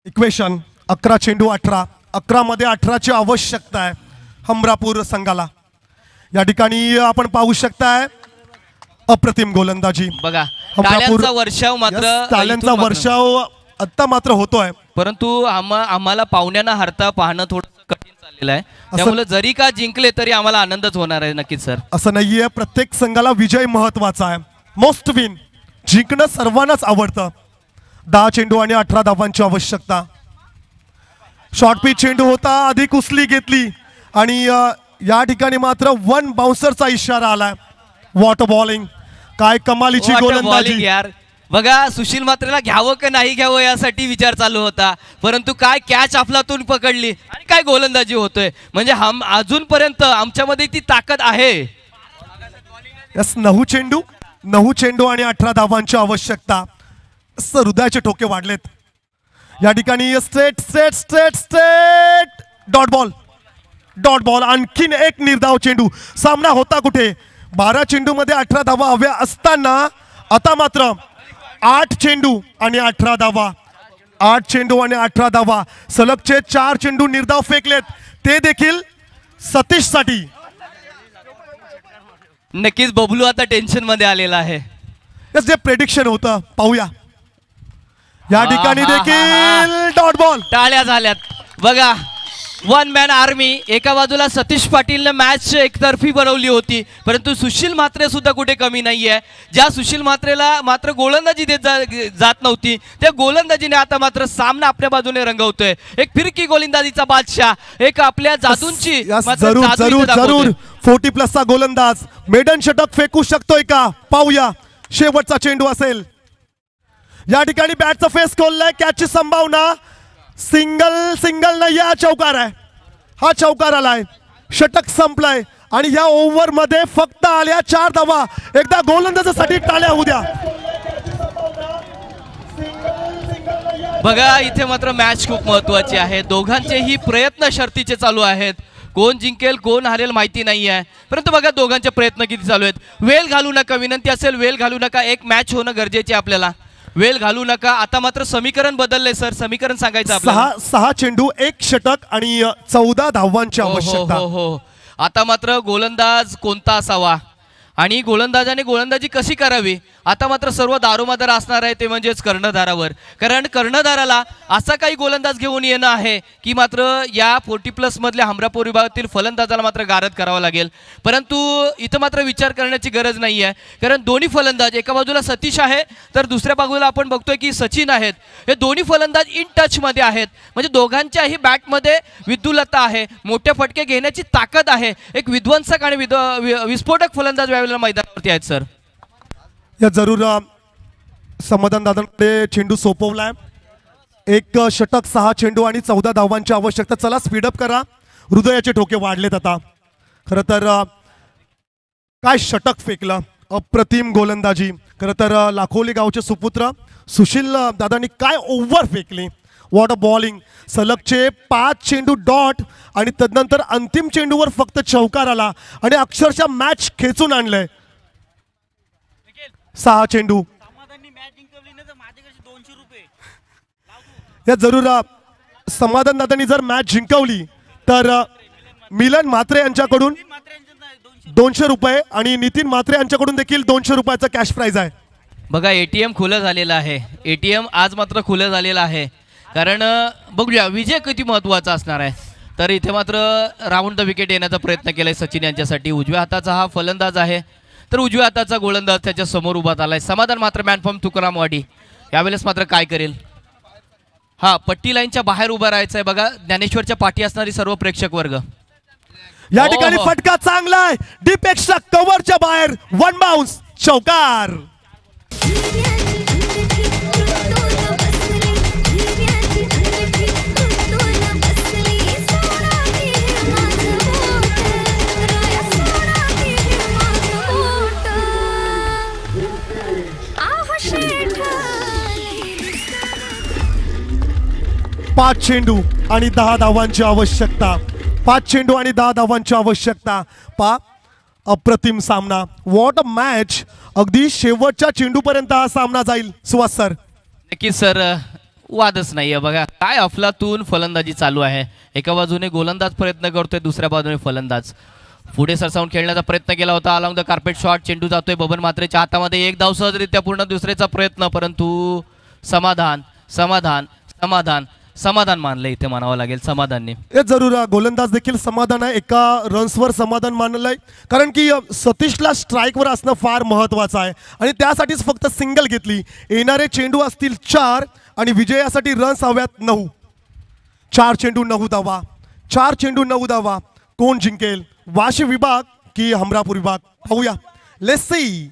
इक्वेशन 11 चेंडू 18, 11 मध्ये 18ची आवश्यकता आहे अमरापूर संघाला. या ठिकाणी आपण पाहू शकताय अप्रतिम गोलंदाजी.
बघा, टाळ्यांचा वर्षाव मात्र
टाळ्यांचा वर्षाव आता मात्र होतोय,
परंतु आम्हाला पाहुण्यांना हरता पाहणं थोडं कठीण चाललेलं आहे. त्यामुळे जरी का जिंकले तरी आम्हाला आनंदच होणार आहे नक्कीच सर.
असं नाहीये, प्रत्येक संघाला विजय महत्वाचा आहे. मोस्ट विन, जिंकणं सर्वांनाच आवडतं. 10 चेंडू आणि 18 धावांची आवश्यकता. शॉर्ट पिच चेंडू होता, अधिक उसली घेतली आणि या ठिकाणी मात्र 1 बाउन्सरचा इशारा आलाय. वॉटर बॉलिंग, काय कमालीची गोलंदाजी
यार. बघा, सुशील मात्रेला घ्यावं का नाही घ्यावं यासाठी विचार चालू होता, परंतु काय कॅच आपलातून पकडली आणि काय गोलंदाजी होतोय. म्हणजे अजूनपर्यंत आमच्यामध्ये ती ताकद आहे.
यस, 9 चेंडू आणि 18 धावांची आवश्यकता. हृदयाचे ठोके वाढलेत या ठिकाणी. Straight straight straight straight dot ball. आणखीन एक निर्धाव चेंडू. सामना होता कुठे? 12 चेंडू मध्ये 18 धावा हव्या असताना आता मात्र 8 चेंडू आणि 18 धावा. 8 चेंडू आणि 18 धावा. सलगचे 4 चेंडू निर्धाव फेकलेत, ते देखील सतीश साठी.
नक्कीच बबलू आता टेन्शन मध्ये आलेला आहे.
जे प्रेडिक्शन होतं पाहूया. या ठिकाणी देखील डॉट बॉल.
टाळ्या झाल्यात. बघा, 1 मॅन आर्मी. एका बाजूला सतीश पाटीलने मॅच एकतर्फी बनवली होती, परंतु सुशील म्हात्रे सुद्धा कुठे कमी नाहीये. ज्या सुशील म्हात्रेला मात्र गोलंदाजी देत जात नव्हती, त्या गोलंदाजीने आता मात्र सामना आपल्या बाजूने रंगवतोय. एक फिरकी गोलंदाजीचा बादशाह, एक आपल्या जादूंची
जरूर 40+ गोलंदाज मेडन षटक फेकू शकतोय का पाहूया. शेवटचा चेंडू असेल. या ठिकाणी बॅटचा फेस खोललाय, कॅचची संभावना. सिंगल नाही, हा चौकार आहे. हा चौकार आलाय. षटक संपलाय आणि या ओव्हर मध्ये फक्त आल्या 4 धावा. एकदा गोलंदाजासाठी टाळ्या होऊ द्या.
बघा, इथे मात्र मॅच खूप महत्वाची आहे. दोघांचेही प्रयत्न शर्तीचे चालू आहेत. कोण जिंकेल कोण हारेल माहिती नाही आहे, परंतु बघा दोघांचे प्रयत्न किती चालू आहेत. वेळ घालू नका, विनंती असेल वेळ घालू नका. एक मॅच होणं गरजेचे आपल्याला. वेळ घालू नका. आता मात्र समीकरण बदलले सर. समीकरण सांगायचं आपल्याला.
6 चेंडू 1 षटक आणि 14 धावांची आवश्यकता.
हो. आता मात्र गोलंदाज कोणता असावा आणि गोलंदाजाने गोलंदाजी कशी करावी, आता मात्र सर्व दारोमदार असणार आहे ते म्हणजेच कर्णधारावर. कारण कर्णधाराला असा काही गोलंदाज घेऊन येणं आहे की मात्र या 40+ मधल्या अमरापूर विभागातील फलंदाजाला मात्र गारद करावा लागेल. परंतु इथं मात्र विचार करण्याची गरज नाही आहे, कारण दोन्ही फलंदाज, एका बाजूला सतीश आहे तर दुसऱ्या बाजूला आपण बघतोय की सचिन आहेत. हे दोन्ही फलंदाज इन टचमध्ये आहेत. म्हणजे दोघांच्याही बॅटमध्ये विद्युलता आहे, मोठे फटके घेण्याची ताकद आहे. एक विध्वंसक आणि विस्फोटक फलंदाज मैदानावरती आहेत सर.
या जरूर समाधान दादांकडे चेंडू सोपवलाय. एक षटक 6 चेंडू आणि 14 धावांची आवश्यकता. चला स्पीडअप करा, हृदयाचे ठोके वाढलेत आता. खरं तर काय षटक फेकलं, अप्रतिम गोलंदाजी. खरं तर लाखोली गावचे सुपुत्र सुशील दादांनी काय ओव्हर फेकली. What a bowling. सलगचे 5 चेंडू डॉट आणि तदनंतर अंतिम चेंडूवर फक्त चौकार आला आणि अक्षरशः मॅच खेचून आणलंय. 6 चेंडू या जरूर समाधान दादांनी जर मॅच जिंकवली तर मिलन म्हात्रे यांच्याकडून 200 रुपये आणि नितीन म्हात्रे यांच्याकडून देखील 200 रुपयाचा कॅश प्राइज आहे.
बघा एटीएम खुलं झालेलं आहे. एटीएम आज मात्र खुलं झालेलं आहे. कारण बघूया विजय किती महत्त्वाचा असणार आहे. तर इथे मात्र राऊंड द विकेट येण्याचा प्रयत्न केलाय सचिन यांच्यासाठी. उजव्या हाताचा हा फलंदाज आहे तर उजव्या हाताचा गोलंदाज त्याच्या समोर उभा झालाय. समाधान मात्र मॅनफॉर्म तुकारामवाडी यावेळेस मात्र काय करेल. हा पट्टी लाईनच्या बाहेर उभा राहायचं आहे. बघा ज्ञानेश्वरच्या पाठी असणारी सर्व प्रेक्षक वर्ग.
या ठिकाणी फटका चांगला आहे, डीप एक्स्ट्रा कव्हरच्या बाहेर, 1 बाउन्स, चौकार. पाच चेंडू आणि 10 धावांची आवश्यकता. 5 चेंडू आणि 10 धावांची आवश्यकता. अप्रतिम सामना. What a match. अगदी शेवटच्या चेंडूपर्यंत हा सामना जाईल. सुहास सर.
नक्कीच सर, वादच नाहीये. बघा काय अफलातून फलंदाजी चालू आहे. एका बाजूने गोलंदाज प्रयत्न करतोय, दुसऱ्या बाजूने फलंदाज पुढे सरसावून खेळण्याचा प्रयत्न केला होता. अलॉंग द कार्पेट शॉट चेंडू जातोय बबन म्हात्रेच्या हातामध्ये. 1 धाव सहजरित्या पूर्ण. दुसऱ्याचा प्रयत्न, परंतु समाधान समाधान समाधान समाधान मानलं इथे म्हणावं लागेल समाधानने.
हे जरूर गोलंदाज देखील समाधान आहे. एका रन्सवर समाधान मानलंय कारण की सतीशला स्ट्राईकवर असणं फार महत्त्वाचं आहे आणि त्यासाठीच फक्त सिंगल घेतली. येणारे चेंडू असतील 4 आणि विजयासाठी रन्स हव्यात 9. 4 चेंडू 9 धावा. 4 चेंडू 9 धावा. कोण जिंकेल, वाशी विभाग की हमरापूर विभाग, पाहूया. Let's see.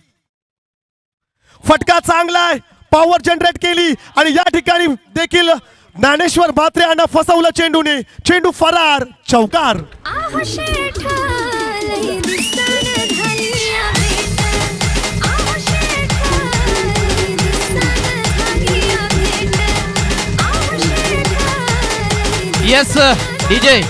फटका चांगला आहे, पॉवर जनरेट केली आणि या ठिकाणी देखील ज्ञानेश्वर म्हात्रे यांना फसवलं चेंडूने. चेंडू फरार, चौकार.
Yes DJ.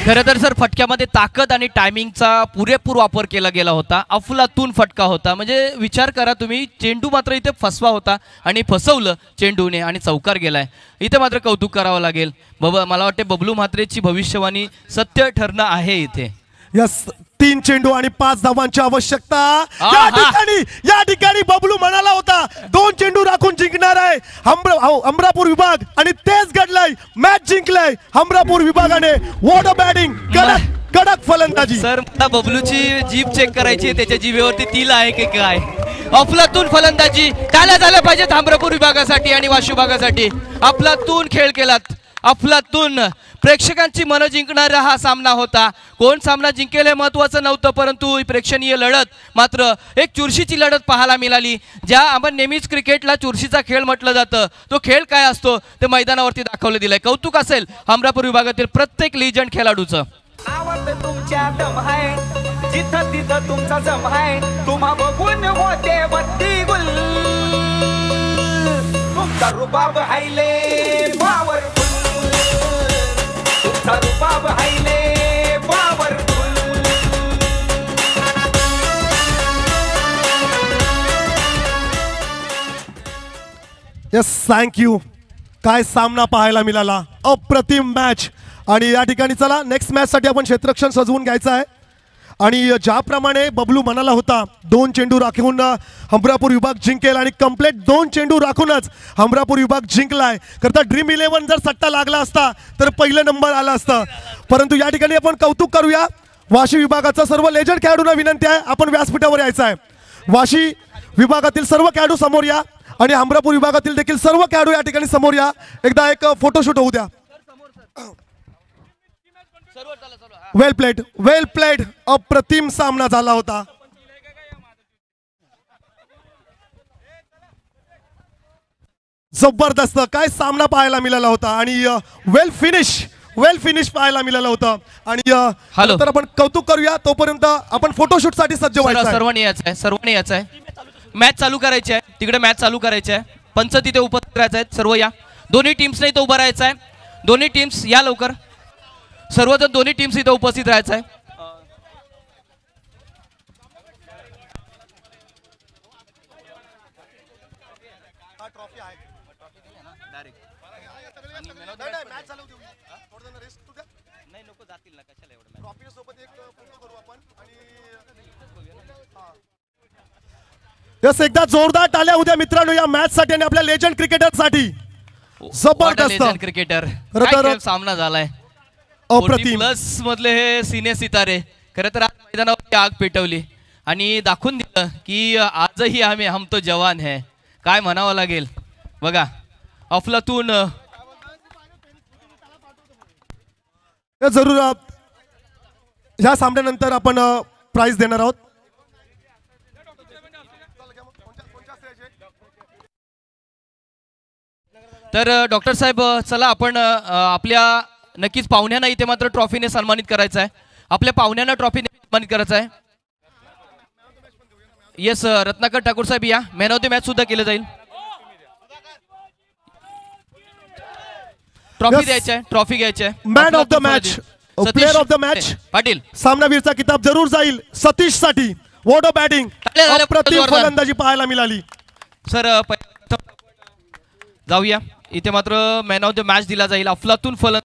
खरं तर सर फटक्यामध्ये ताकद आणि टायमिंगचा पुरेपूर वापर केला गेला होता. अफलातून फटका होता. म्हणजे विचार करा तुम्ही, चेंडू मात्र इथे फसवा होता आणि फसवलं चेंडूने आणि चौकार गेलाय. इथे मात्र कौतुक करावं लागेल. मला वाटते बबलू म्हात्रेची भविष्यवाणी सत्य ठरणं आहे इथे.
यस. 3 चेंडू आणि 5 धावांची आवश्यकता. या ठिकाणी बबलू म्हणाला होता 2 चेंडू राखून जिंकणार आहे हमरापूर विभाग आणि तेच घडलंय. मॅच जिंकलंय हमरापूर विभागाने. What a batting. कडक फलंदाजी.
सर मला बबलूची जीभ चेक करायची, त्याच्या जीभेवरती तिल आहे की काय. अफलातून फलंदाजी. टाळ्या झाल्या पाहिजेत हमरापूर विभागासाठी आणि वाशी विभागासाठी. अफलातून खेळ केलात. अफलातून प्रेक्षकांची मनं जिंकणारा हा सामना होता. कोण सामना जिंकेल हे महत्त्वाचं नव्हतं, परंतु प्रेक्षणीय लढत मात्र एक चुरशीची लढत पाहायला मिळाली. ज्या आपण नेहमीच क्रिकेटला चुरशीचा खेळ म्हटलं जातं, तो खेळ काय असतो ते मैदानावरती दाखवलं दिलंय. कौतुक असेल हमरापूर विभागातील प्रत्येक लिजंड खेळाडूचं.
तुमच्या दम आहे, जिथं तिथं तुमचा जम आहे. तुम्हा बघून होते बत्ती गुल. तुमचा रुबाब हायले पॉवरफुल. तुमचा रुबाब हायले पॉवरफुल.
Yes, thank you. काय सामना पाहायला मिळाला. अप्रतिम मॅच. आणि या ठिकाणी चला नेक्स्ट मॅचसाठी आपण क्षेत्ररक्षण सजवून घ्यायचं आहे. आणि ज्याप्रमाणे बबलू म्हणाला होता 2 चेंडू राखून हमरापूर विभाग जिंकेल आणि कंप्लीट 2 चेंडू राखूनच हमरापूर विभाग जिंकलाय. करता ड्रीम 11 जर सट्टा लागला असता तर पहिलं नंबर आला असतं. परंतु या ठिकाणी आपण कौतुक करूया वाशी विभागाचा. सर्व लेजंड खेळाडूंना विनंती आहे आपण व्यासपीठावर यायचं आहे. वाशी विभागातील सर्व खेळाडू समोर या आणि हमरापूर विभागातील देखील सर्व खेळाडू या ठिकाणी समोर या. एकदा एक फोटोशूट होऊ द्या. वेल प्लेड, वेल प्लेड. अप्रतिम सामना झाला होता. जबरदस्त काय सामना पाहायला मिळाला होता आणि वेल फिनिश पाहायला मिळालं होतं आणि
हॅलो.
तर आपण कौतुक करूया. तोपर्यंत आपण फोटोशूट साठी सज्ज व्हायचं आहे.
सर्वांनी यायचं आहे मॅच चालू करायची आहे. तिकडे मॅच चालू करायची आहे. पंच तिथे उपस्थित राहायचे आहेत. सर्व या. दोन्ही टीम्सने इथं उभं राहायचं आहे. दोन्ही टीम्स या लवकर. सर्वजण दोन्ही टीम्स इथं उपस्थित राहायचं आहे.
यस एकदा जोरदार टाळ्या उद्या मित्रांनो या मॅच साठी आणि आपल्या लेजंड क्रिकेटर साठी. जबरदस्त
क्रिकेटर
तर-
सामना झालाय.
अप्रतिम.
प्लस मधले हे सिने सितारे खरं तर आज मैदानावरती आग पेटवली आणि दाखवून दिलं की आजही हम तो जवान है. काय म्हणावं लागेल बघा. अफलातून
जरूर ह्या सामन्यानंतर आपण प्राइज देणार आहोत.
तर डॉक्टर साहेब चला आपण आपल्या नक्कीच पाहुण्यांना इथे मात्र ट्रॉफीने सन्मानित करायचं आहे. आपल्या पाहुण्यांना ट्रॉफीने सन्मानित करायचं आहे. येस रत्नाकर ठाकूर साहेब या. मॅन ऑफ द मॅच सुद्धा केलं जाईल. ट्रॉफी द्यायची आहे. ट्रॉफी घ्यायची आहे.
Man of the match player of the match
Patil
सामनावीरचा किताब जरूर जाईल सतीश साठी. What a batting.
टाळ्या झाल्या,
अप्रतिम
जोरदार.
फलंदाजी पाहायला मिळाली.
सर जाऊया. इथे मात्र मॅन ऑफ द मॅच दिला जाईल. अफलातून फलंदाज